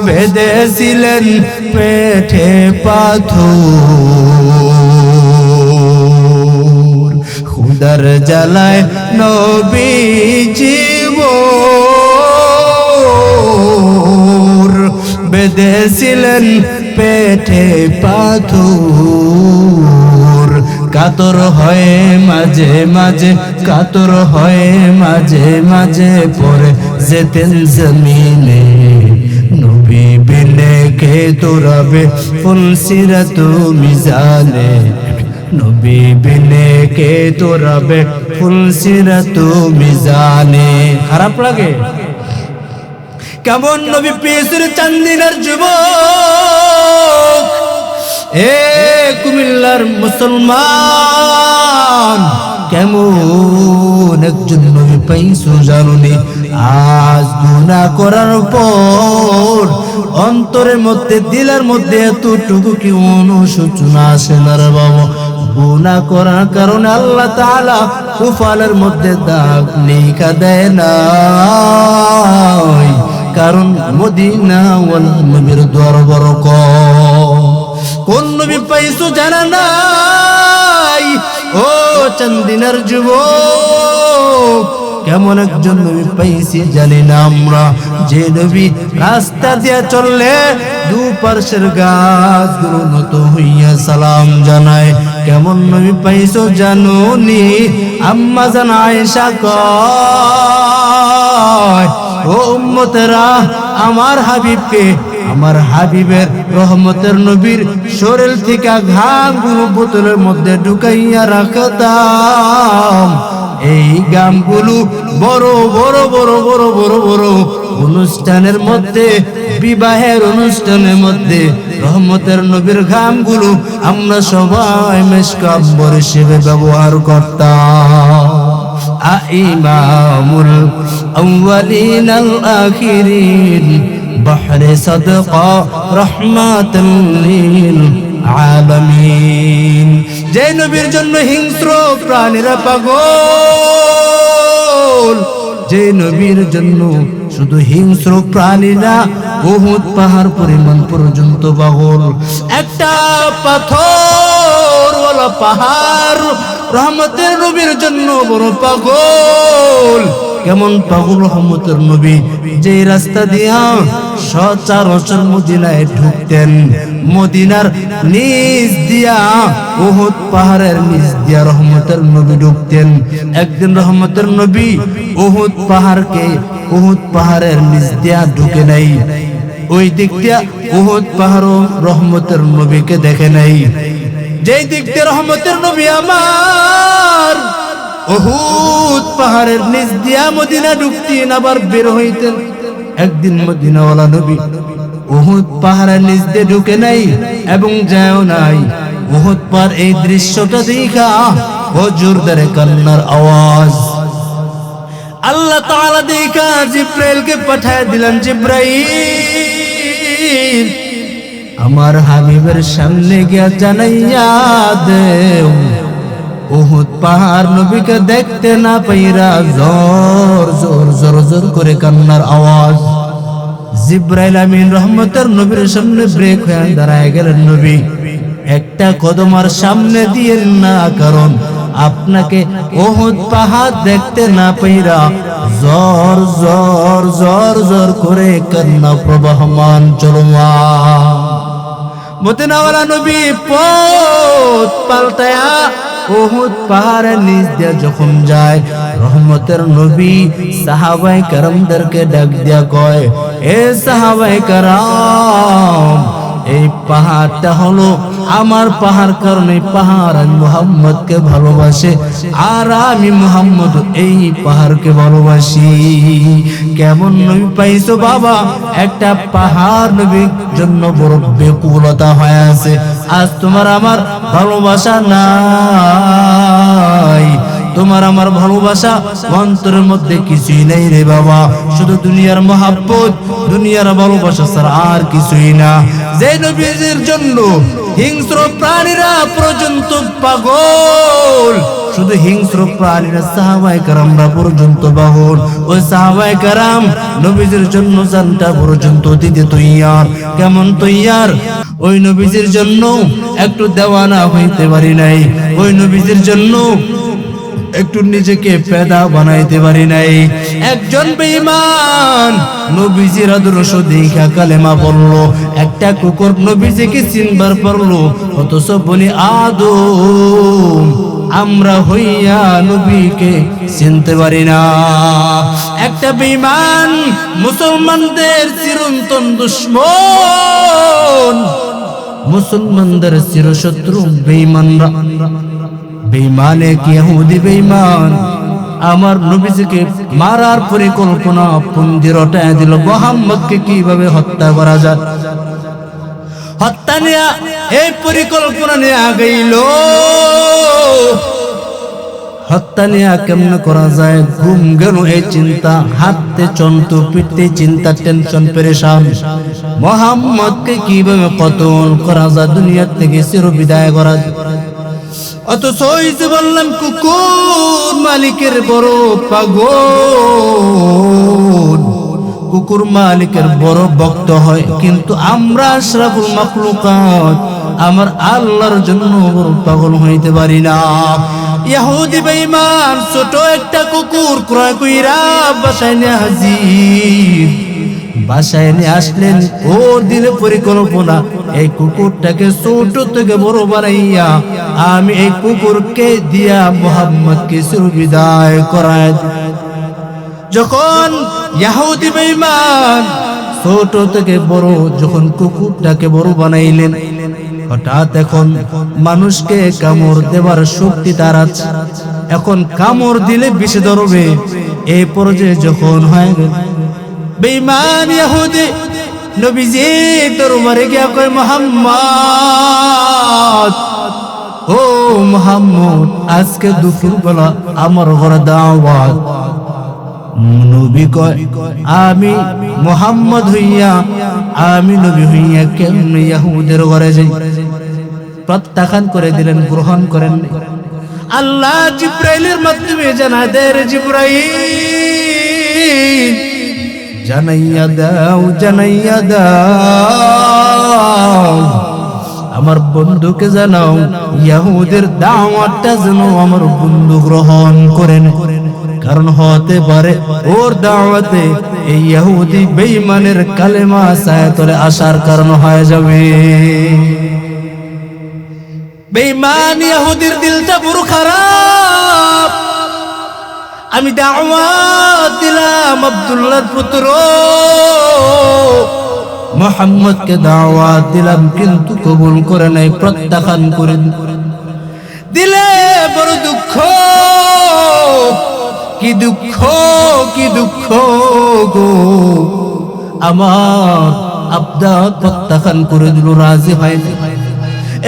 বেঁধেছিলেন পেটে পাথর খুদার জ্বালায় নবী জীবন বেঁধেছিলেন পেটে পাথর কাতর হয়ে মাঝে মাঝে কাতর হয়ে মাঝে মাঝে পড়ে যেতেন জমিনে নবী বিনে কে তোরাবে ফুলসিরাত মিজানে নবী বিনে কে তোরাবে ফুলসিরাত মিজানে খারাপ লাগে কেমন নবী পেয়েছেন চান্দিনার যুবক এ কুমিল্লার মুসলমান কেমন একজন নবী পাইছো জানুনি আজ গুনাহ করার পর অন্তরের মধ্যে দিলের মধ্যে এতটুকু কি অনুশোচনা আসে না রে বাবা গুনাহ করার কারণে আল্লাহ তাআলা কুফালের মধ্যে দাগ লিখা দেয় না কারণ মদিনা ওয়াল নবীর দরবার কোন নবী পাইছো জানা নাই ও চান্দিনার যুবক কেমন একজন নবী পাইছি জানি না আমরা যে নবী রাস্তা দিয়ে চললে দুপার্শ্বের গাছগুলো নত হইয়া সালাম জানায় কেমন নবী পাইছো জানোনি আম্মা জান আয়েশা কয় ও উম্মতেরা আমার হাবিবকে আমার হাবিবের রহমতের নবীর শরীর থেকে ঘামগুলো বোতলের মধ্যে ঢুকাইয়া রাখতাম এই গামগুলো বড় বড় বড় বড় বড় বড় অনুষ্ঠানের মধ্যে বিবাহের অনুষ্ঠানের মধ্যে রহমতের নবীর ঘামগুলো আমরা সবাই মেশকাম্বর হিসেবে ব্যবহার করতাম ইমামুল আউয়ালিন আল আখিরিন বাহরে সাদকা রাহমাতুল লিল আলামিন যে নবীর জন্য হিংস্র প্রাণীরা পাগল যে নবীর জন্য শুধু হিংস্র প্রাণীরা উহুদ পাহাড় পরিমাণ পর্যন্ত পাগল একটা পাথরওয়ালা পাহাড় রহমতের নবীর জন্য বড় পাগল কেমন পাগল রহমতের নবী যে রাস্তা দিয়া সচরাচর মদিনায় ঢুকতেন মদিনার নিচ দিয়া উহুদ পাহাড়ের নিচ দিয়া রহমতের নবী ঢুকতেন একদিন রহমতের নবী উহুদ পাহাড়ের নিচ দিয়া ঢুকে নাই ওই দিক দিয়া উহুদ পাহাড়ও রহমতের নবীকে দেখে নাই যেই দিক দিয়ে রহমতের নবী আমার উহুদ পাহাড়ের নিচ দিয়া মদিনা ঢুকতেন আবার বের হইতেন একদিন মদিনাওয়ালা নবী উহুদ পাহাড়ের নিচ দিয়ে ঢুকে নাই এবং যায় নাই উহুদ পাহাড় এই দৃশ্যটা দেখা জোরদারে কান্নার আওয়াজ আল্লাহ তাআলা দেখা জিব্রাইলকে পাঠায় দিলেন জিব্রাইল আমার হাবিবের সামনে গিয়া জানাইয়া দেও উহুদ পাহাড় নবীকে দেখতে না পাইরা জোর জোর জোর জোর করে কান্নার আওয়াজ। জিব্রাইল আমিন রহমতের নবীর সামনে ব্রেক হয়ে দাঁড়ায় গেলেন। নবী একটা কদম আর সামনে দিয়েন না, কারণ আপনাকে উহুদ পাহাড় দেখতে না পাইরা জোর জোর জোর জোর করে কান্না প্রবাহমান চলমান। মদিনাওয়ালা নবী পথ পাল্টায়া উহুদ পাহাড়ের নিচ দিয়ে যখন যায়, রহমতের নবী সাহাবায়ে কেরামদেরকে ডাক দিয়া কয়, এ সাহাবায়ে কেরাম, এই পাহাড়টা হলো আমার পাহাড়, কারণ এই পাহাড় আমি মুহাম্মদকে ভালোবাসে আর আমি মুহাম্মদ এই পাহাড়কে ভালোবাসি। কেমন নবী পাইছো বাবা? একটা পাহাড় নবীর জন্য বড় বেকুলতা হয়ে আছে। আজ তোমার আমার ভালোবাসা নাই, তোমার আমার ভালোবাসা অন্তরের মধ্যে কিছুই নেই রে বাবা, শুধু দুনিয়ার মহাব্বত, দুনিয়ার ভালোবাসা ছাড়া আর কিছুই না। যে নবীর জন্য হিংস্র প্রাণীরা পর্যন্ত পাগল, শুধু হিংস্র প্রাণীরা সাহাবায়ে কেরামরা পর্যন্ত পাগল, ওই সাহাবায়ে কেরাম নবীজির জন্য জানটা পর্যন্ত দিতে তৈয়ার। কেমন তৈয়ার? ওই নবীজির জন্য একটু দেওয়ানা হইতে পারি নাই, ওই নবীজির জন্য একটু নিজেকে পেদা বানাইতে পারি নাই। একজন বেঈমান নবীজির আদর্শ দেখা কালেমা পড়লো, একটা কুকুর নবীজিকে চিনবার পারলো, অথচ বনি আদম আমরা হইয়া নবীকে চিনতে পারি না। একটা বেঈমান মুসলমানদের চিরন্তন দুশমন, মুসলমানদের চিরশত্রু বেঈমানরা। বেঈমান এক ইহুদি বেঈমান আমার নবীজিকে মারার পরিকল্পনা পুঞ্জি রটায় দিল। মুহাম্মদকে কিভাবে হত্যা করা যায়, হত্যা নিয়ে এই পরিকল্পনা নিয়ে আগাইল। হত্যা নিয়ে কেমন করা যায়, ঘুম গেল এই চিন্তা, হাতে চন্ত পিঠে চিন্তা, টেনশন পেরেশান। মুহাম্মদকে কিভাবে কতল করা যায়, দুনিয়া থেকে চির বিদায় করা যায়। অথচ ওই যে বললাম কুকুর মালিকের বড় পাগল, কুকুর মালিকের বড় ভক্ত হয়, কিন্তু আমরা আশরাফুল মাখলুকাত আমার আল্লাহর জন্য বড় পাগল হইতে পারি না। ইহুদি বেঈমান ছোট একটা কুকুর ক্রয় কইরা বাসায় নিয়ে হাজির। বাসায় নিয়ে আসলেন, ওর দিলে পরিকল্পনা এই কুকুরটাকে ছোট থেকে বড় বানাইয়া আমি এই কুকুরকে দিয়া মুহাম্মদকে চির বিদায় করায়। যখন ইহুদি বেঈমান ছোট থেকে বড় যখন কুকুরটাকে বড় বানাইলেন, হঠাৎ এখন মানুষকে কামড় দেবার শক্তি তার আছে, এখন কামড় দিলে বিষে ধরবে, এই পর্যায়ে যখন হয়ে গেল, বেঈমান ইহুদি নবীজি দরবারে গিয়া কয়, মুহাম্মদ, ও মুহাম্মদ, আজকে দুপুর বেলা আমার ঘরে দাওয়াত। নবী কয়, আমি মুহাম্মদ হইয়া, আমি নবী হইয়া কেমনে ইহুদের ঘরে যাই? প্রত্যাখ্যান করে দিলেন, গ্রহণ করেন। আল্লাহ জিব্রাইলের মাধ্যমে জানা দেয়, জিব্রাইল জানাইয়া দাও, জানাইয়া দাও, আমার বন্ধুকে জানাও ইহুদের দাওয়াতটা যেন আমার বন্ধু গ্রহণ করেন, কারণ হতে পারে ওর দাওয়াতে এই ইহুদি বেঈমানের কালেমা সায়াতলে আসার কারণ হয়ে যাবে। বেঈমান ইহুদির দিলটা বড় খারাপ। আমি দাওয়াত দিলাম আব্দুল্লাহর পুত্র মুহাম্মদকে দাওয়াত দিলাম, কিন্তু কবুল করে নাই, প্রত্যাখ্যান করে দিলে। বড় দুঃখ, কি দুঃখ, কি দুঃখ গো, আমার আবদাত প্রত্যাখ্যান করে দিল, রাজি হয়নি।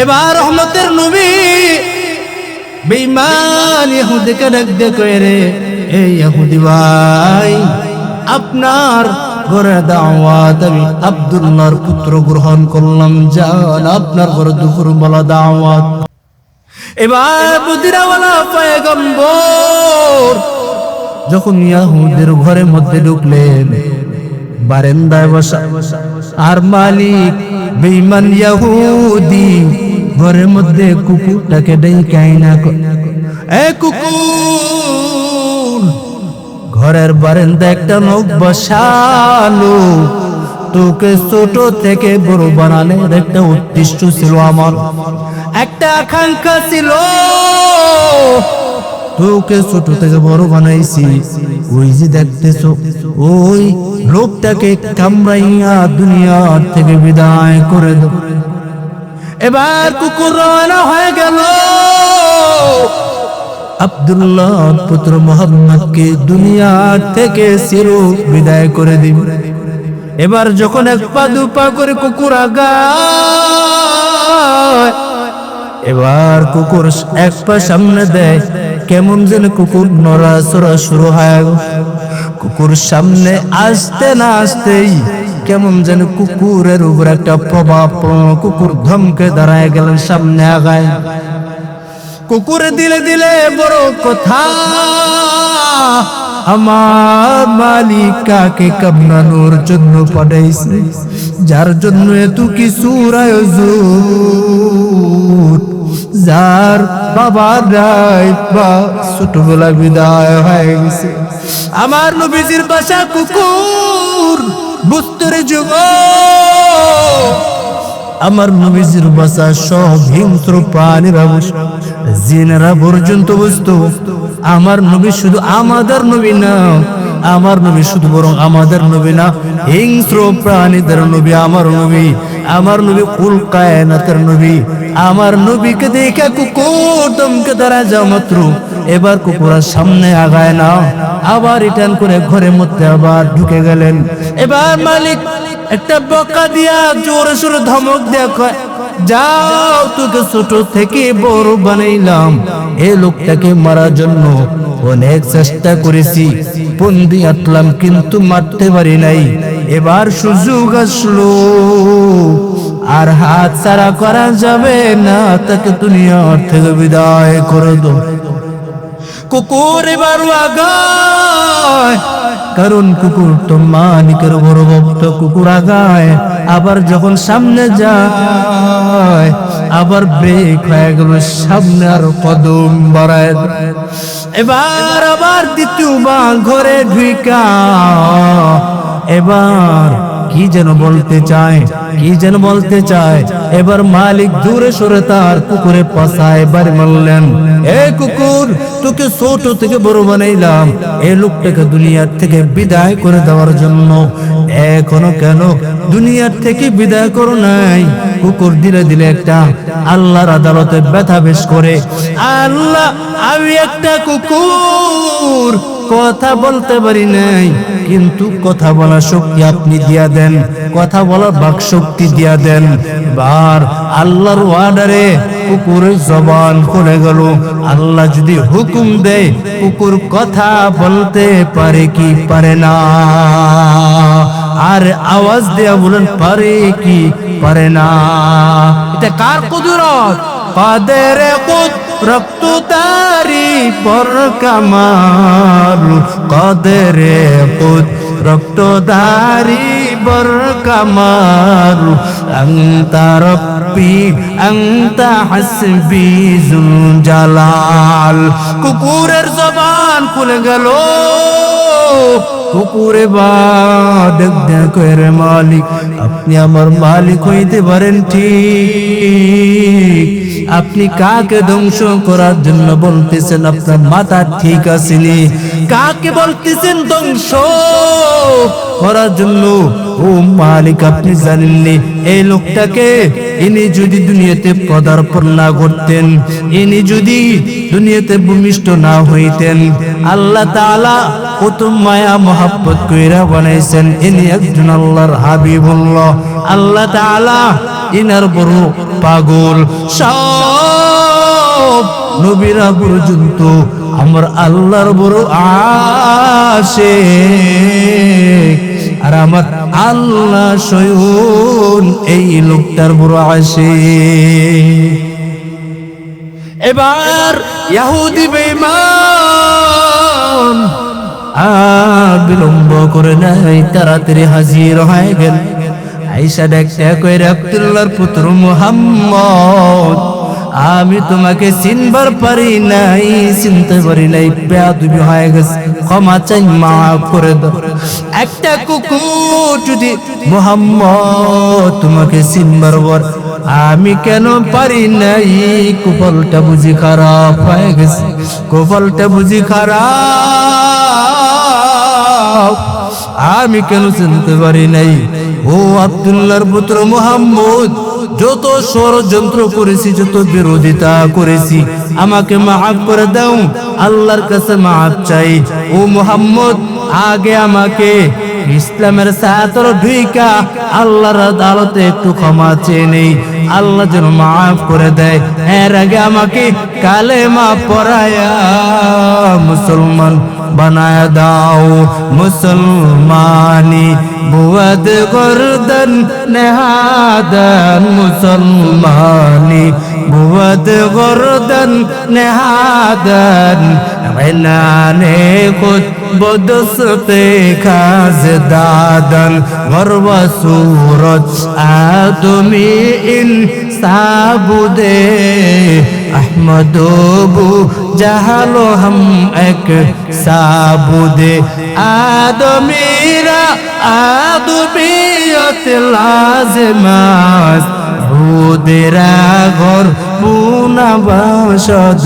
এবার রহমতের নবী বেঈমান ইহুদিকে ডাক দিয়ে কয়, রে এই ইহুদি ভাই, আপনার ঘরে দাওয়াত আমি আব্দুল্লাহর পুত্র গ্রহণ করলাম, যান আপনার ঘরে দুপুর বেলা দাওয়াত। এবার মদিনাওয়ালা পয়গম্বর যখন ইয়াহুদের ঘরের মধ্যে ঢুকলেন, বারান্দায় বসা, আর মালিক বেঈমান ইহুদি ঘরের মধ্যে কুকুরটাকে ডাইকাই না, এ কুকুর, ঘরের বারান্দায় একটা লোক বসালো, তোকে ছোট থেকে বড় বানানোর একটা উদ্দেশ্য ছিল, আমার একটা আকাঙ্ক্ষা ছিল, তোকে ছোট থেকে বড় বানাইছি। ওই যে দেখতেছো ওই লোকটাকে কামড়াইয়া দুনিয়ার থেকে বিদায় করে দাও। এবার কুকুর রওনা হয়ে গেল আব্দুল্লাহর পুত্র মুহাম্মদকে দুনিয়ার থেকে চির বিদায় করে দিন। এবার যখন এক পা দু পা করে কুকুর আগায়, এবার কুকুর এক পা সামনে দেয়, কেমন যেন কুকুর নড়াচড়া শুরু হয়। কুকুর সামনে আসতে না আসতেই কেমন যেন কুকুরের উপর একটা প্রভাব, কুকুর ধমকে দাঁড়ায় গেলেন, সামনে আগায়। কুকুরে দিলে দিলে বড় কথা, আমার মালিক কাকে কামড়ানোর জন্য পাঠাইছে, যার জন্য এত কিছুর আয়োজন, যার বাবার রায় বা ছোটবেলা বিদায় হয়ে গেছে। আমার নবীজির বাসা কুকুর, বুঝতে যুগ, আমার নবীজির বাসা সব হিংস্র প্রাণীরা, জিনেরা পর্যন্ত বুঝতো আমার নবী শুধু আমাদের নবী না, আমার নবী শুধু বরং আমাদের নবী না, হিংস্র প্রাণীদের নবী আমার নবী, আমার নবী কুল কায়নাতের নবী। আমার নবীকে দেখে কুকুর দমকে দাঁড়া যাও মাত্র, এবার কুকুরের সামনে আগায় না, আবার রিটার্ন করে ঘরের মধ্যে আবার ঢুকে গেলেন। এবার মালিক একটা বকা দিয়া জোরে সোরে ধমক দেয়া কয়, যাও, তোকে ছোট থেকে বড় বানাইলাম, এই লোকটাকে মারার জন্য অনেক চেষ্টা করেছি, বন্দি আটলাম কিন্তু মারতে পারি নাই। এবার সুযোগ আসলো, আর হাত ছাড়া করা যাবে না, তাকে দুনিয়ার থেকে বিদায় করে দাও। কুকুর এবার আগায়, কারণ কুকুর তো মালিকের বড় ভক্ত। কুকুর আগায়, আবার যখন সামনে যায় আবার ব্রেক হয়ে গেল, সামনে আর কদম বাড়ায়। এবার আবার দ্বিতীয়বার ঘরে ঢুকা, এবার কি যেন বলতে চায়, কি যেন বলতে চায়। এবার মালিক দূরে সরে তার কুকুরে পাছায় বাড়ি মারলেন, এ কুকুর, তোকে ছোট থেকে বড় বানাইলাম এই লোকটাকে দুনিয়ার থেকে বিদায় করে দেওয়ার জন্য, এখনো কেন দুনিয়ার থেকে বিদায় করো নাই? কুকুর দিলে দিলে একটা আল্লাহর আদালতে ব্যথা বেশ করে, আল্লাহ, আমি একটা কুকুর, কথা বলতে পারি নাই, কিন্তু কথা বলার শক্তি আপনি দিয়া দেন, কথা বলার বাক শক্তি দিয়া দেন। এবার আল্লাহর ওয়ার্ডারে কুকুরের জবান খুলে গেল। আল্লাহ যদি হুকুম দেয়, কুকুর কথা বলতে পারে কি পারে না? আর আওয়াজ দেয়া বলেন, পারে কি পারে না? এটা কার কুদরত? কাদেরে রক্ত তারি পর কামাল, কাদেরে রক্ত দারি বর কামাল, আনতা রব্বি আনতা হাসবি যুল জালাল। কুকুরের জবান খুলে গেল। কুকুরে বা দেখ দেখ, রে মালিক, আপনি আমার মালিক হইতে পারেন ঠিক, আপনি কাকে ধ্বংস করার জন্য বলতেছেন? আপনার মাথা ঠিক আসেনি। কাকে বলতেছেন ধ্বংস করার জন্য? ও মালিক, আপনি জানেননি এই লোকটাকে, ইনি যদি দুনিয়াতে পদার্পণ না করতেন, ইনি যদি দুনিয়াতে ভূমিষ্ঠ না হইতেন, আল্লাহ তাআলা কত মায়া মোহাব্বত কইরা বানাইছেন। ইনি একজন আল্লাহর হাবিবুল্লাহ। আল্লাহ তাআলা ইনার বড় পাগল। সব নবীরা পর্যন্ত আমার আল্লাহর বড় আশিক। আর আমার আল্লাহ স্বয়ং এই লোকটার বড় আসে। এবার ইহুদি বেঈমান আর বিলম্ব করে নাই, তাড়াতাড়ি হাজির হয়ে গেল। আয়েশা ডাকতে কইরা, আব্দুল্লাহর পুত্র মুহাম্মদ, আমি তোমাকে চিনবার পারি নাই, চিনতে পারি নাই, বেয়াদবি হয়ে গেছে, ক্ষমা চাই, মাফ করে দাও। একটা কুকুর যদি মুহাম্মদ তোমাকে চিনবার পর আমি কেন পারি নাই, কপালটা বুঝি খারাপ হয়ে গেছে, কপালটা বুঝি খারাপ, আমি কেন চিনতে পারি নাই। ও আব্দুল্লাহর পুত্র মুহাম্মদ, যত ষড়যন্ত্র করেছি, যত বিরোধিতা করেছি, আমাকে মাফ করে দাও, আল্লাহর কাছে মাফ চাই। ও মুহাম্মদ, আগে আমাকে ইসলামের সাথে ঢুইকা আল্লাহর আদালতে একটু ক্ষমা চেয়ে নেই, আল্লাহ যেন মাফ করে দেয়। এর আগে আমাকে কালেমা পড়ায়া মুসলমান বানায়া দাও। মুসলমানি বুয়াদ গর্দন নেহাদান, মুসলমানি বুয়াদ গর্দন নেহাদান, নানে খুদ বদস্তে খাজ দাদন, গর্ব সুরত আদমি ইন সাবুদে, अहमदोबू जहलो हम एक साबुदे, आदमीरा आदमीयत लाज़िमास, बुदेरा घर बुना बाशद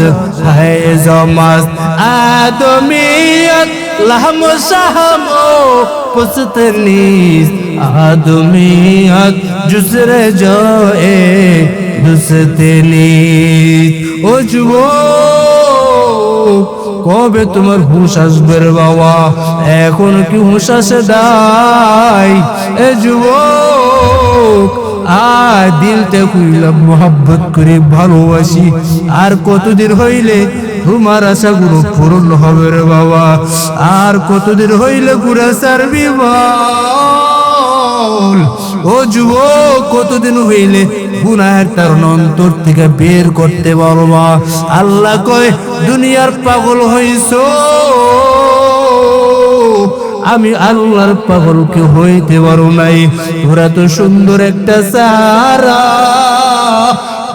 है जमास, आदमीयत लहम सहमो पुस्तनीस, आदमीयत जुसरे जोए দুসতেনি। ও যুবক, কবে তোমার হুঁশ আসবে রে বাবা? এখন কি হুঁশ আসে নাই? এ যুবক, আর দিলটা কইলা মোহাব্বত করে ভালোবাসি, আর কতদিন হইলে তোমার আশাগুলো পূরণ হবে রে বাবা? আর কতদিন হইলে ঘুরে সারবি বল? ও যুবক, কতদিন হইলে গুনাহের তার অন্তর থেকে বের করতে পারবা? আল্লাহ কয়, দুনিয়ার পাগল হইছো, আমি আল্লাহর পাগলকে হইতে পারো নাই। তোরা তো সুন্দর একটা সারা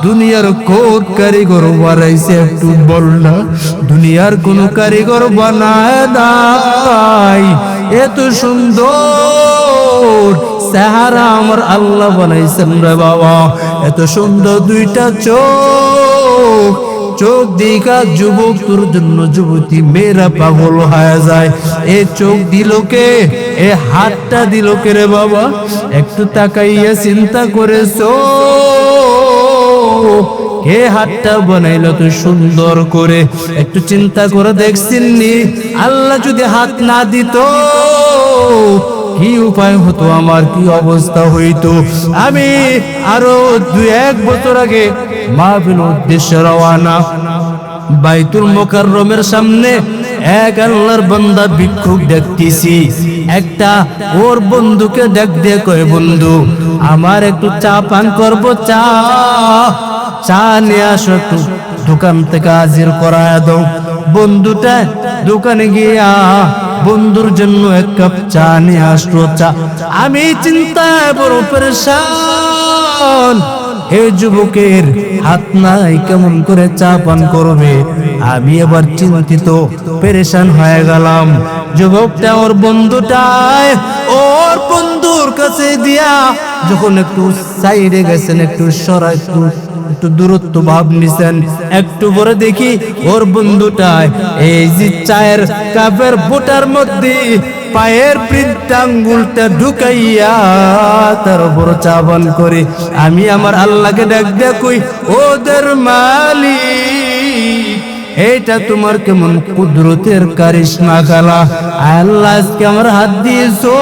দুনিয়ার কোট কারিগর বানাইছে, একটু বল না, দুনিয়ার কোন কারিগর বানায় নাই এত সুন্দর চেহারা আমার আল্লাহ বানাইছেন রে বাবা। এত সুন্দর দুইটা চোখ, চোখ দিকা যুবক তোর জন্য যুবতী মেয়েরা পাগল হয়ে যায়। এ চোখ দিলকে, এ হাতটা দিলকে রে বাবা? একটু তাকাইয়া চিন্তা করেছো কে হাতটা বানাইলো তো সুন্দর করে? একটু চিন্তা করে দেখছিনি? আল্লাহ যদি হাত না দিত কি উপায় হতো, আমার কি অবস্থা হইতো? আমি আরো 2-1 বছর আগে মাহফিল উদ্দেশ্যে রওয়ানা, বাইতুল মুকাররমের সামনে এক আল্লাহর বান্দা ভিক্ষুক দেখতেছি। একটা ওর বন্ধুকে ডাক দিয়ে কয়, বন্ধু আমার একটু চা পান করবো, চা চা নিয়ে আসো, একটু দোকান থেকে হাজির করায় দাও। বন্ধুটা দোকানে গিয়া বন্ধুর জন্য 1 কাপ চা নিয়ে আসলো। চা আমি চিন্তায় বড় পেরেশান, এই যুবকের হাত নাই, কেমন করে চা পান করবে? আমি এবার চিন্তিত পেরেশান হয়ে গেলাম। যুবকটা ওর বন্ধুটায় ওর বন্ধুর কাছে দিয়া যখন একটু সাইডে গেছেন, একটু সরাই, একটু দূরত্ব ভাব নিছেন, একটু পরে দেখি ওর বন্ধুটায় এই যে চায়ের কাপের বোটার মধ্যে পায়ের প্রিন্ট আঙ্গুলটা ঢুকাইয়া তার উপর চা পান করে। আমি আমার আল্লাহকে ডাক দিয়া কই, ওদের মালিক, এটা তোমার কেমন কুদরতের কারিশমা খেলা? আল্লাহ আজকে আমার হাত দিয়েছো,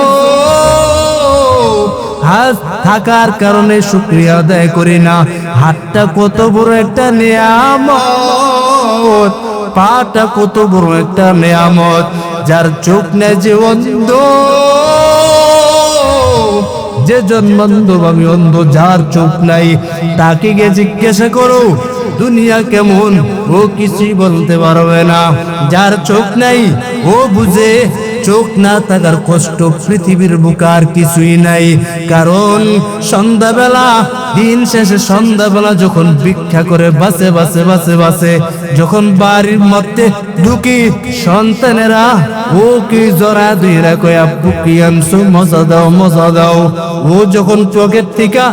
হাত থাকার কারণে শুকরিয়া আদায় করি না। হাতটা কত বড় একটা নিয়ামত, পাটা কত বড় একটা নিয়ামত। যার চোখ নেই যে অন্ধ, যে জন্মান্ধব আমি অন্ধ, যার চোখ নাই তাকে গিয়ে জিজ্ঞাসা করো দুনিয়া কেমন, ও কিছুই বলতে পারবে না। যার চোখ নাই ও বুঝে চোখ না থাকার কষ্ট পৃথিবীর বুকে আর কিছুই নাই। কারণ সন্ধ্যাবেলা, দিন শেষে সন্ধ্যাবেলা যখন ভিক্ষা করে বাসে বাসে বাসে বাসে যখন বাড়ির মধ্যে ঢুকি, সন্তানেরা ও কি জরা দুইরা কয় আব্বু কি আনছো, মজা দাও মজা দাও। ও যখন পকেট থেকে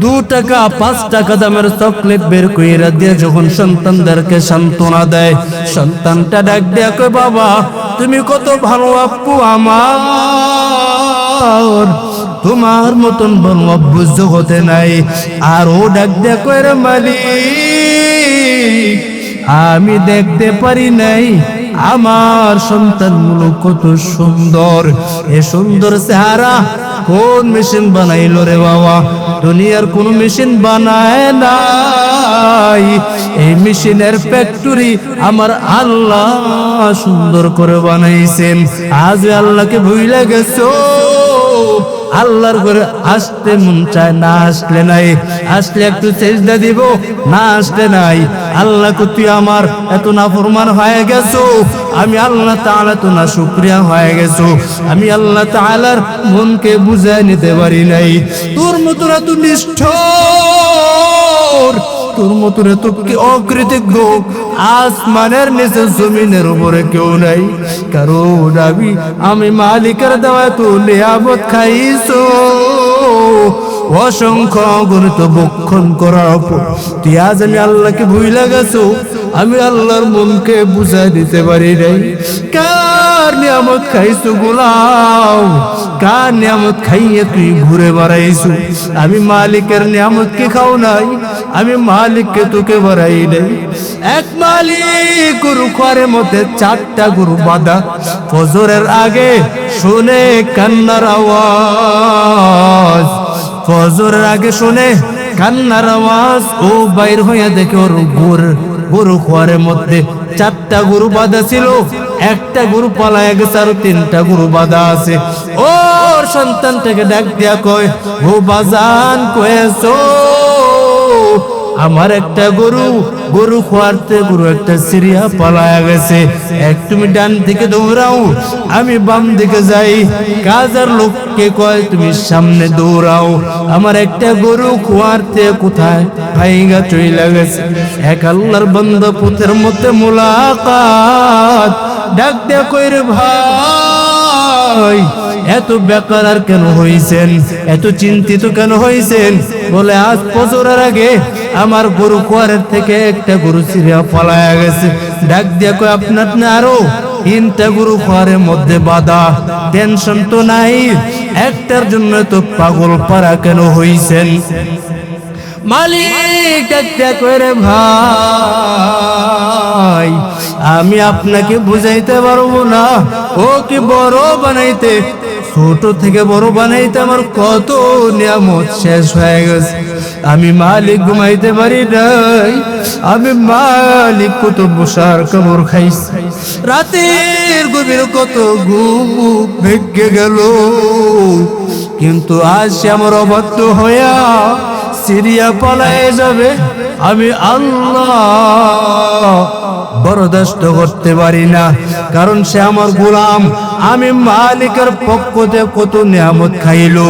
2 টাকা 5 টাকা দামের চকলেট বের কইরা দিয়ে যখন সন্তানদেরকে সান্ত্বনা দেয়, সন্তানটা ডাক দেয়া কয় বাবা তুমি কত ভালো আব্বু আমার, তোমার মতন ভালো আব্বু জগতে নাই। আর ও ডাক দেয়া কয় রে মালিক আমি দেখতে পারি নাই আমার সন্তানগুলো কত সুন্দর, এ সুন্দর চেহারা কোন মেশিন বানাইলো রে বাবা? দুনিয়ার কোন মেশিন বানায় নাই, এই মেশিনের ফ্যাক্টরি আমার আল্লাহ সুন্দর করে বানাইছেন। আজ আল্লাহকে ভুলে গেছো, আল্লাহর ঘরে আসতে মন চায় না, আসলে নাই, আসলে একটু সেজদা দিব, না আসলে নাই। আল্লাহকে তুই আমার এত নাফরমান হয়ে গেছো, আমি আল্লাহ তাআলা তো না শুকরিয়া হয়ে গেছো, আমি আল্লাহ তাআলার মনকে বুঝায় নিতে পারি নাই। তোর মতো এত নিষ্ঠুর, তোর মতো এত অকৃতজ্ঞ আসমানের নিচে জমিনের উপরে কেউ নাই। কারণ আমি মালিকের দেওয়া তো নিয়ামত খাইছো, অসংখ্য গণিত বক্ষণ করার পর তুই আজ আমি আল্লাহকে ভুইলা গেছো, আমি আল্লাহর মনকে বুঝাই দিতে পারি নাই। কার নিয়ামত খাইছো গোলাম, কার নিয়ামত খাইয়ে তুই ঘুরে বেড়াইছো? আমি মালিকের নিয়ামত কে খাও নাই, আমি মালিককে তোকে বাড়াই নাই। এক মালিক গরু খোয়ারের মধ্যে 4টা গরু বাঁধা, ফজরের আগে শুনে কান্নার আওয়াজ, ফজরের আগে শুনে কান্নার আওয়াজ, ও বাইর হইয়া দেখে ওর গরু খোয়ারের মধ্যে 4টা গরু বাঁধা ছিল, একটা গরু পালায় গেছে আর 3টা গরু বাঁধা আছে। ওর সন্তানটাকে ডাক দিয়া কয় ও বাজান কয়েছো আমার একটা গরু খোয়ারতে গরু একটা সিরিয়া পালায়া গেছে, এক তুমি ডান দিকে দৌড়াও আমি বাম দিকে যাই। কাজের লোককে কয় তুমি সামনে দৌড়াও, আমার একটা গরু খোয়ারতে কোথায় ভাইগা চইলা গেছে। এক আল্লাহর বান্দা পুতের মধ্যে মুলাকাত, ডাক দেয়া কই রে ভাই এত বেকার আর কেন হইছেন, এত চিন্তিত কেন হইছেন? বলে আজ ফজরের আগে আমার গরু খোয়ারের থেকে একটা গরু সিরিয়া পালায়া গেছে। ডাক দিয়া কয় আপনার না আরো 3টা গরু খোয়ারের মধ্যে বাঁধা, টেনশন তো নাই, একটার জন্য তো পাগল পারা কেন হইছেন? মালিক ডাক দিয়া কয় রে ভাই আমি আপনাকে বুঝাইতে পারবো না, ও কি বড় বানাইতে, ছোট থেকে বড় বানাইতে আমার কত নিয়ামত শেষ হয়ে গেছে। আমি মালিক ঘুমাইতে পারি নাই, আমি মালিক কত বসার কামড় খাইছি, রাতের গভীর কত ঘুম ভেঙে গেল, কিন্তু আজ সে আমার অবাধ্য হইয়া সিরিয়া পালায় যাবে, আমি আল্লাহ বরদাস্ত করতে পারি না। কারণ সে আমার গোলাম, আমি মালিকের পক্ষ থেকে কত নিয়ামত খাইলো,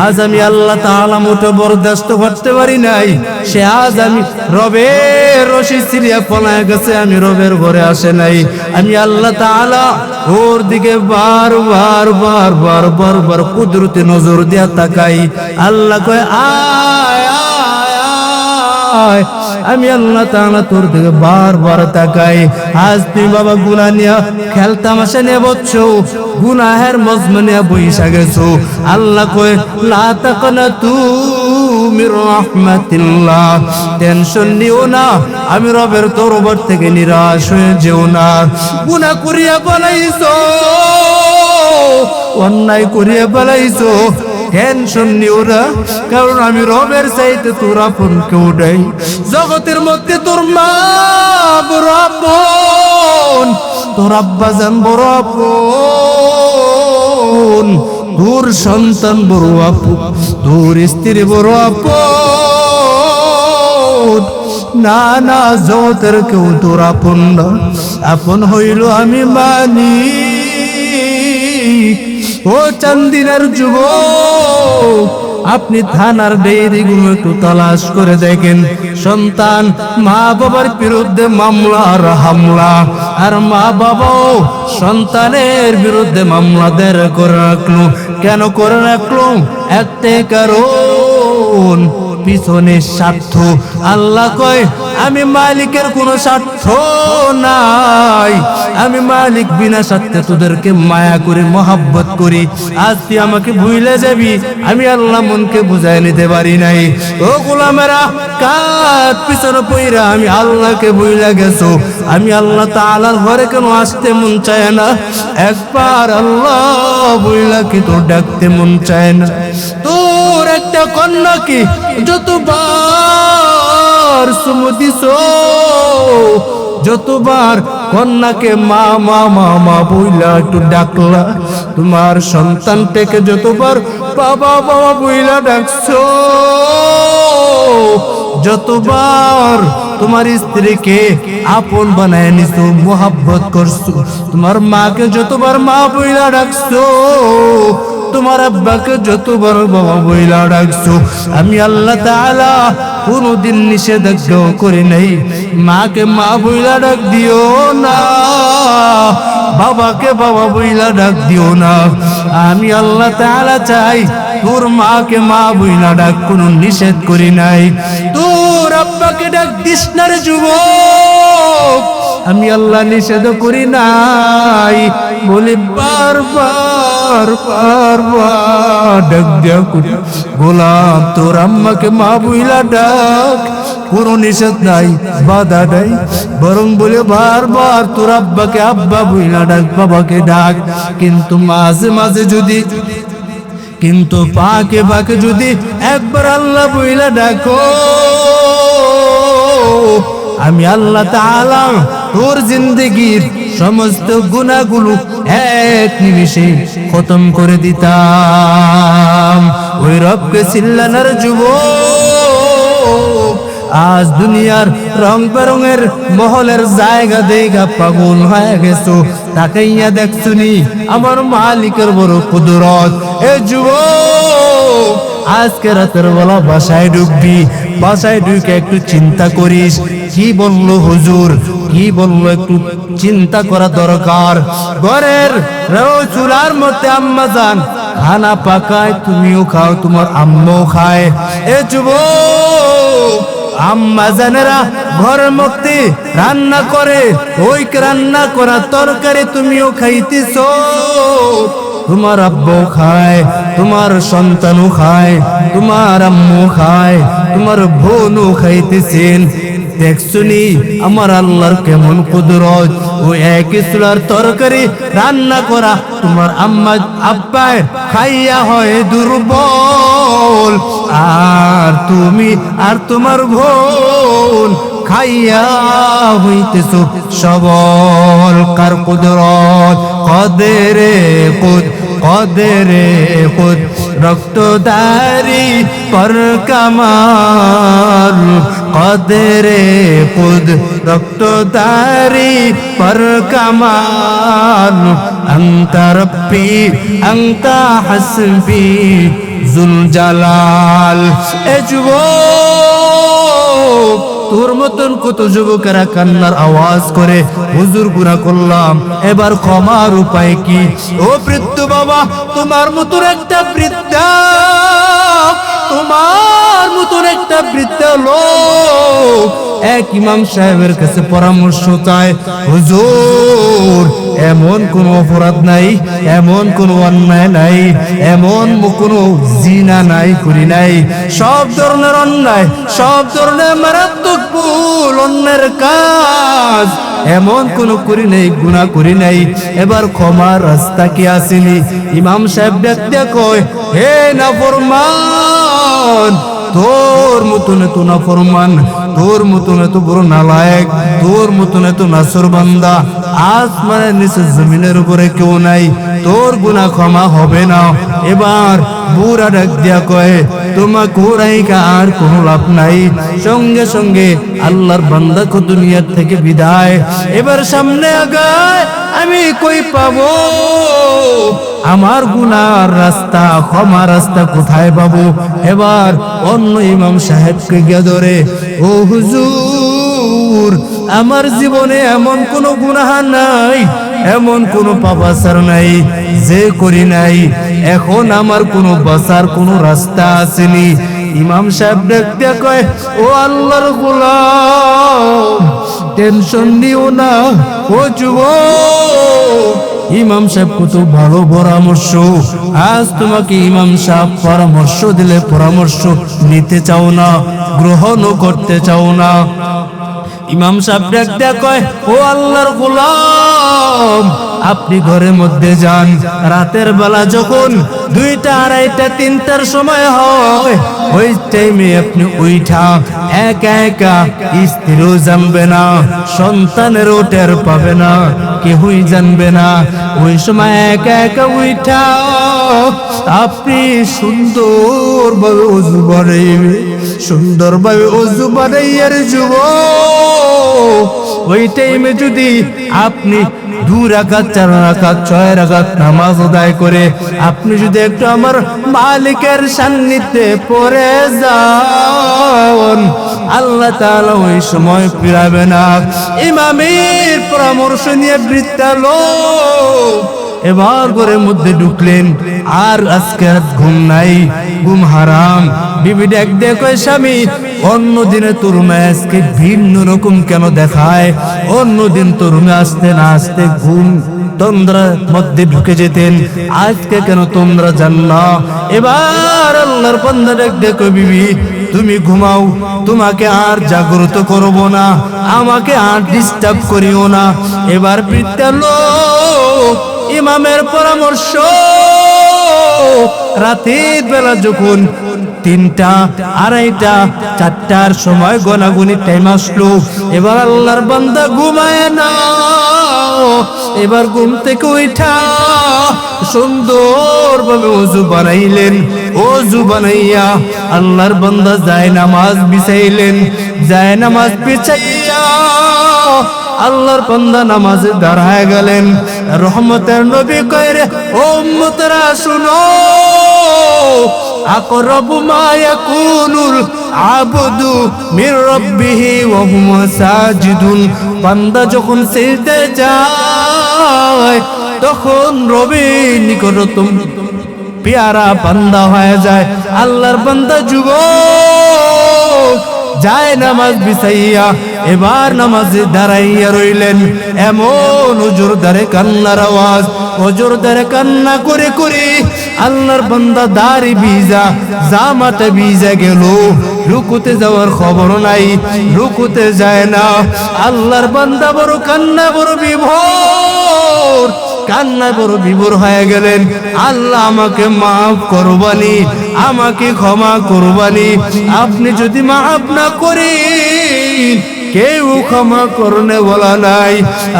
আজ আমি আল্লাহ তাআলা মোটে বরদাস্ত করতে পারি নাই। সে আজ আমি রবের রশি সিরিয়া পলায় গেছে, আমি রবের ঘরে আসে নাই। আমি আল্লাহ তাআলা ওর দিকে বার কুদরতি নজর দিয়া তাকাই। আল্লাহ কয় আয় আয়, আমি আল্লাহ তাআলা তোর দিকে বারবার তাকাই। আজ তুই বাবা গুনাহ নিয়ে খেলতামাশা নিয়ে বসছো, গুনাহের মজমা নিয়ে বইসা গেছো। আল্লাহ কয় লা তাকনাতু মির রাহমাতিল্লাহ, টেনশন নিও না, আমি রবের তরবার থেকে নিরাশ হয়ে যেও না। গুনাহ করিয়া বলাইছো, অন্যায় করিয়া বলাইছো, টেনশন নিও না, কারণ আমি রবের চাইতে তোর আপন কেউ নাই। জগতের মধ্যে তোর মা বড় আপন, তোর আব্বা জান বড় আপন, তোর সন্তান বড় আপন, তোর স্ত্রী বড় আপন। না না, জগতের কেউ তোর আপন না, আপন হইল আমি মালিক। ও চান্দিনার যুবক, আপনি থানার ডায়েরিগুলো একটু তালাশ করে দেখেন। সন্তান মা বাবার বিরুদ্ধে মামলা আর হামলা, আর মা বাবাও সন্তানের বিরুদ্ধে মামলা দায়ের করে রাখলো। কেন করে রাখলো? একটাই কারণ, পিছনে স্বার্থ। আল্লাহ কয় আমি মালিকের কোনো স্বার্থ নাই, আমি মালিক বিনা স্বার্থে তোদেরকে মায়া করে মহাব্বত করি। আজ তুই আমাকে ভুলে যাবি, আমি আল্লাহ মনকে বুঝাই নিতে পারি নাই। ও গোলামেরা, কার পিছনে পইরা আমি আল্লাহকে ভুলে গেছো? আমি আল্লাহ তাআলার ঘরে কেন আসতে মন চায় না? একবার আল্লাহ বইলা কি তোর ডাকতে মন চায় না? তোর একটা কন্যা কি যতবার চুমু দিছো, যতবার কন্যাকে মা মা মা মা বইলা একটু ডাকলা, তোমার সন্তানটাকে যতবার বাবা বাবা বইলা ডাকছো, যতবার তোমার স্ত্রীকে আপন বানায় নিছো, মোহাব্বত করছো, তোমার মাকে যতবার মা বইলা ডাকছো, তোমার আব্বাকে যতবার বাবা বইলা ডাকছো, আমি আল্লাহ তাআলা কোনদিন নিষেধাজ্ঞা করি নাই মাকে মা বইলা ডাক দিও না, বাবাকে বাবা বইলা ডাক দিও না। আমি আল্লাহ তাআলা চাই তোর মাকে মা বইলা ডাক, কোনো নিষেধ করি নাই। তোর আব্বাকে ডাক দিস না রে যুবক, আমি আল্লাহ নিষেধ করি নাই বলে বারবার বারবার ডাক দেয়া করি। গোলাম, তোর আম্মাকে মা বইলা ডাক, কোনো নিষেধ নাই, বাধা নাই, বরং বলে বারবার তোর আব্বাকে আব্বা বইলা ডাক, বাবাকে ডাক। কিন্তু মাঝে মাঝে যদি, কিন্তু পাকে পাকে যদি একবার আল্লাহ বইলা ডাকো, আমি আল্লাহ তাআলা তোর জিন্দেগির সমস্ত গুনাহগুলো এক নিমিষে খতম করে দিতাম। ওই রবকে চিল্লানোর যুবক, আজ দুনিয়ার রং বেরঙের মহলের জায়গা দেখা পাগল হয়ে গেছো, তাকাইয়া দেখছুনি আমার মালিকের বড় কুদরত। এ যুবক, আজকে রাতের বেলা বাসায় ঢুকবি, বাসায় ঢুকে একটু চিন্তা করিস, কি বললো হুজুর, কি বললো, একটু চিন্তা করা দরকার। ঘরের চুলার মধ্যে আম্মা জান খানা পাকায়, তুমিও খাও, তোমার আম্মাও খায়। এ যুবক, আম্মা জানেরা ঘরের মধ্যে রান্না করে, ওই রান্না করা তরকারি তুমিও খাইতেছো, তোমার আব্বু খায়, তোমার সন্তানও খায়, তোমার আম্মু খায়, তোমার বোনও খাইতেছেন। দেখছুনি আমার আল্লাহর কেমন কুদরত? ওই একই চুলার তরকারি রান্না করা তোমার আম্মা আব্বায় খাইয়া হয় দুর্বল, আর তুমি আর তোমার বোন খাইয়া হইতেছ সবল। কার কুদরত? কদরে কুদ, কদরে কুদ, রক্তদারি পর কামাল, কদরে কুদ, রক্তদারি পর কামাল, আনতা রব্বি আনতা হাসবি জুল জালাল। এ যুবক, তোর মতন কত যুবকেরা কান্নার আওয়াজ করে, হুজুর গুনাহ করলাম, এবার ক্ষমার উপায় কি? ও বৃদ্ধ বাবা, তোমার মতন একটা বৃদ্ধা, তোমার মতন একটা বৃদ্ধা লোক এক ইমাম সাহেবের কাছে পরামর্শ চায়, হুজুর এমন কোন অপরাধ নাই, এমন কোন অন্যায় নাই, এমন কোন জিনা নাই, করি নাই, সব ধরনের অন্যায়, সব ধরনের মারাত্মক ভুল অন্যের কাজ এমন কোন করি নাই, গুনাহ করি নাই, এবার ক্ষমার রাস্তা কি আসেনি? ইমাম সাহেব দেখতে কয়, হে নাফরমান, তোর মতন এত নাফরমান, তোর মতন এত বড় নালায়েক, তোর মতন এত নাছরবান্দা আসমানের নিচে জমিনের উপরে কেউ নাই, তোর গুনাহ ক্ষমা হবে না। এবার বুড়া ডাক দিয়া কয়, তোমাকে ওরাইকা আর কোনো লাভ নাই। সঙ্গে সঙ্গে আল্লাহর বান্দা কো দুনিয়ার থেকে বিদায়। এবার সামনে আগায়, আমি কই পাবো আমার গুনার রাস্তা, ক্ষমা রাস্তা কোথায় পাবো? এবার অন্য ইমাম সাহেবকে গিয়ে ধরে, ও হুজুর, আমার জীবনে এমন কোন গুনাহ নাই, এমন কোন পাপাচার নাই যে করি নাই, এখন আমার কোন বাঁচার কোন রাস্তা আসেনি। ইমাম সাহেব দেখতে কয়, ও আল্লাহর গোলাম, টেনশন নিও না ও যুবক। ইমাম সাহেব কত ভালো পরামর্শ, আজ তোমাকে ইমাম সাহেব পরামর্শ দিলে পরামর্শ নিতে চাও না, গ্রহণও করতে চাও না। ইমাম সাহেব দেখতে কয়, ও আল্লাহর গোলাম, আপনি ঘরের মধ্যে যান, রাতের বেলা যখন 2টা, 2:30, 3টার সময় হয়, ওই টাইমে আপনি উঠা একা একা, স্ত্রীও জানবে না, সন্তানেরও টের পাবে না, কেউই জানবে না। ওই সময় একা একা উঠা আপনি সুন্দরভাবে ওযু বানাইবে, সুন্দরভাবে ওযু বানাইয়ার যুবক, ওই টাইমে যদি আপনি 2 রাকাত, 4 রাকাত, 6 রাকাত নামাজ আদায় করে আপনি যদি একটু আমার মালিকের সান্নিধ্যে পড়ে যান, আল্লাহ তাআলা ওই সময় ফিরাবে না। ইমামের পরামর্শ নিয়ে বৃদ্ধা লোক এবার ঘরের মধ্যে ঢুকলেন, আর আজকে ঘুম নাই, ঘুম হারাম। বিবি ডাক দিয়ে কয়, স্বামী, অন্য দিনে তোর রুমে আজকে ভিন্ন রকম কেন দেখায়? অন্য দিন তোর রুমে আসতে না আসতে ঘুম তন্দ্রার মধ্যে ঢুকে যেতেন, আজকে কেন তোমরা জান না? এবার আল্লাহর বান্দা ডাক দিয়ে কয়, বিবি তুমি ঘুমাও, তোমাকে আর জাগ্রত করব না, আমাকে আর ডিস্টার্ব করিও না। এবার বৃদ্ধা লোক ইমামের পরামর্শ, রাতের বেলা যখন 3টা, 2:30, 4টার সময় গোনাগুনি টাইম আসলো, এবার আল্লাহর বান্দা ঘুমায় না। এবার ঘুম থেকে উঠা সুন্দরভাবে ওযু বানাইলেন, ওযু বানাইয়া আল্লাহর বান্দা যায় নামাজ বিছাইলেন, যায় নামাজ বিছাইয়া আল্লাহর বান্দা নামাজে দাঁড়ায় গেলেন। রহমতের নবী কয়, রে ও উম্মতরা শুনো, আকরাবু মা ইয়াকুনুল আবদু মির রাব্বিহি ওয়া হুয়া সাজিদুন, বান্দা যখন সিজদায় যায় তখন রবের নিকটতম পেয়ারা বান্দা হয়ে যায়। আল্লাহর বান্দা যুবক যায় নামাজ বিছাইয়া এবার নামাজে দাঁড়াইয়া রইলেন। এমন জোরদারে কান্নার আওয়াজ, জোরদারে কান্না করে করে আল্লাহর বান্দা দাড়ি ভিজা, জামাতে ভিজা গেল, রুকুতে যাওয়ার খবর নাই, রুকুতে যায় না। আল্লাহর বান্দা বড় কান্না, বড় বিভোর, কান্নায় বড় বিভোর হয়ে গেলেন। আল্লাহ আমাকে মাফ করবানি, আমাকে ক্ষমা করবানি, আপনি যদি মাফ না করেন কেউ ক্ষমা করনে বলা নাই,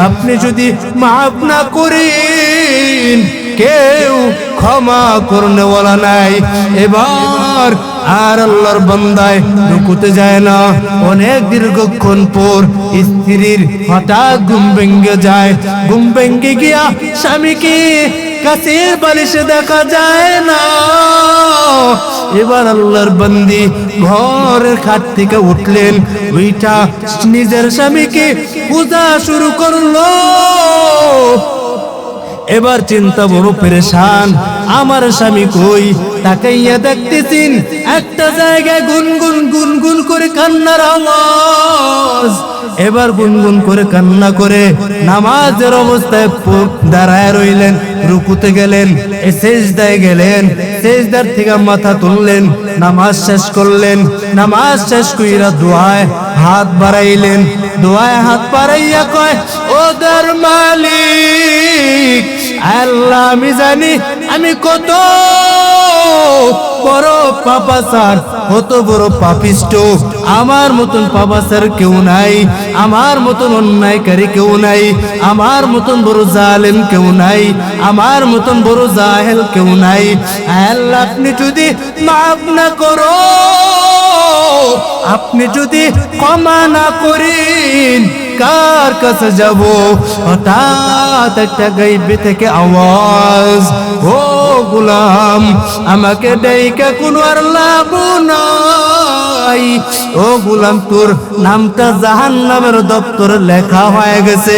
আপনি যদি মাফ না করেন কেউ ক্ষমা করনে বলা নাই। এবার আর আল্লাহর বান্দায় রুকুতে যায় না। অনেক দীর্ঘক্ষণ পর স্ত্রীর হঠাৎ ঘুম ভেঙে যায়। ঘুম ভেঙে গিয়া স্বামীকে কাছের বালিশে দেখা যায় না। এবার আল্লাহর বান্দি ঘরের খাট থেকে উঠলেন, ওইটা নিজের স্বামীকে পূজা শুরু করলো। এবার চিন্তা বড় পেরেশান, আমার স্বামী কই? তাকাইয়া দেখতেছেন একটা জায়গায় গুনগুন গুনগুন করে কান্নার আওয়াজ। এবার গুনগুন করে কান্না করে নামাজের অবস্থায় দাঁড়ায় রইলেন। রুকুতে গেলেন, সিজদায় গেলেন, সিজদার থেকে মাথা তুললেন, নামাজ শেষ করলেন। নামাজ শেষ কইরা দোয়ায় হাত বাড়াইলেন। দোয়ায় হাত বাড়াইয়া কয়, ও দর মালিক আল্লাহ, আমি জানি আমি কত বড় পাপাচার, কত বড় পাপিষ্ট। আমার মতন পাপাচার কেউ নাই, আমার মতন অন্যায়কারী কেউ নাই, আমার মতন বড় জালেম কেউ নাই, আমার মতন বড় জাহেল কেউ নাই। আল্লাহ আপনি যদি মাফ না করো, আপনি যদি ক্ষমা না করেন, কার কাছে যাব? হঠাৎ একটা গাইবে থেকে আওয়াজ, ও গোলাম আমাকে ডাইকা কোনো আর লাভ নাই। ও গোলাম তোর নামটা জাহান্নামের দপ্তরে লেখা হয়ে গেছে,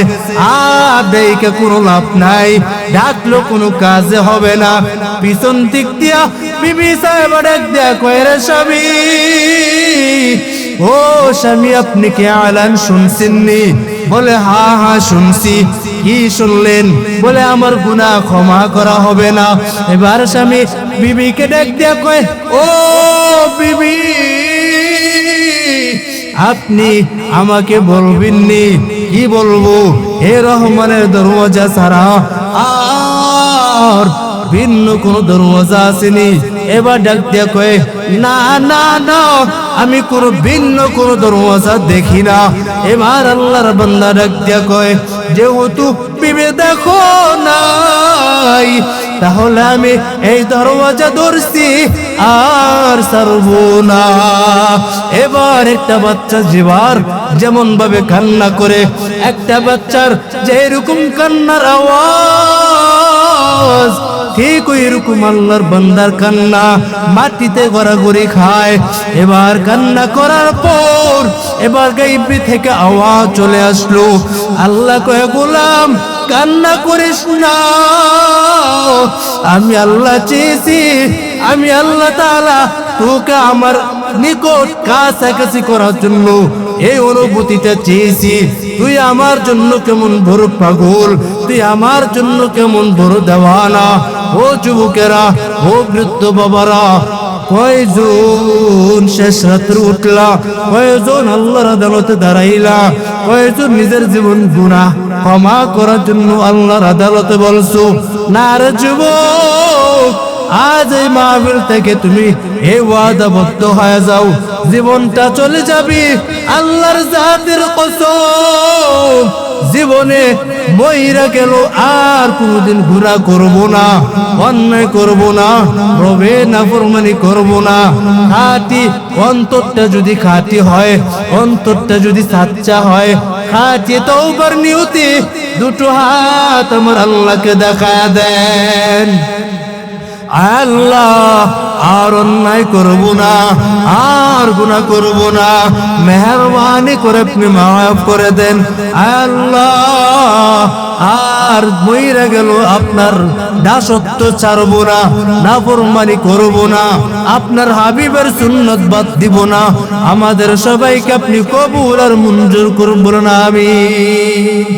আর ডাইকা কোনো লাভ নাই, ডাকলো কোনো কাজে হবে না। পিছন দিক দিয়া বিবি সাহেব ডাক দেয়া কয়, রে স্বামী, ও স্বামী আপনি কি আলান শুনছেননি? বলে হ্যাঁ হ্যাঁ শুনছি। কি শুনলেন? বলে আমার গুনাহ ক্ষমা করা হবে না। এবার স্বামী বিবিকে ডাক দিয়া কয়, ও বিবি, আপনি আমাকে বলবেননি? কি বলবো? হে রহমানের দরওয়াজা ছাড়া আর ভিন্ন কোন দরওয়াজা আসেনি। এবার ডাক দিয়া কয়, না না না, আমি কোনো ভিন্ন কোন দরওয়াজা দেখি না। এবার আল্লাহর বান্দা ডাক দিয়া কয়, যেহেতু বিবে দেখো নাই, তাহলে আমি এই দরওয়াজা ধরছি আর ছাড়বো না। এবার একটা বাচ্চা যেবার যেমন ভাবে কান্না করে, একটা বাচ্চার যেরকম কান্নার আওয়াজ, ঠিক ওই রকম আল্লাহর বান্দার কান্না মাটিতে গড়াগড়ি খায়। এবার কান্না করার পর এবার গাইবি থেকে আওয়াজ চলে আসলো। আল্লাহ কয়, গোলাম কান্না করিস না, আমি আল্লাহ চেয়েছি, আমি আল্লাহ তাআলা তোকে আমার নিকট কাছাকাছি করার জন্য এই অনুভূতিটা চেয়েছি। তুই আমার জন্য কেমন বড় পাগল, তুই আমার জন্য কেমন বড় দেওয়ানা। ও যুবকেরা, ও বৃদ্ধ বাবারা, কয়জন শেষ রাত্রে উঠলা, কয়জন আল্লাহর আদালতে দাঁড়াইলা, কয়জন নিজের জীবন গুনাহ ক্ষমা করার জন্য আল্লাহর আদালতে বলছো? না রে যুবক, আজ এই মাহফিল থেকে তুমি এই ওয়াদাবদ্ধ হয়ে যাও, জীবনটা চলে যাবে আল্লাহর জাতের কসম, জীবনে মইরা গেল আর কোনদিন গুনাহ করব না, অন্যায় করব না, রবে নাফরমানি করব না। খাঁটি অন্তরটা যদি খাঁটি হয়, অন্তরটা যদি সাচ্চা হয়, খাঁটি তওবার নিয়তে দুটো হাত আমার আল্লাহকে দেখায়া দেন, আল্লাহ আর অন্যায় করব না, আর গুনাহ করব না, মেহেরবানি করে আপনি মাফ করে দেন আল্লাহ। আর মইরা গেল আপনার দাসত্ব ছাড়ব না, নাফরমানি করব না, আপনার হাবিবের সুন্নাত বাদ দিব না। আমাদের সবাইকে আপনি কবুল আর মঞ্জুর করুন, বলুন আমিন।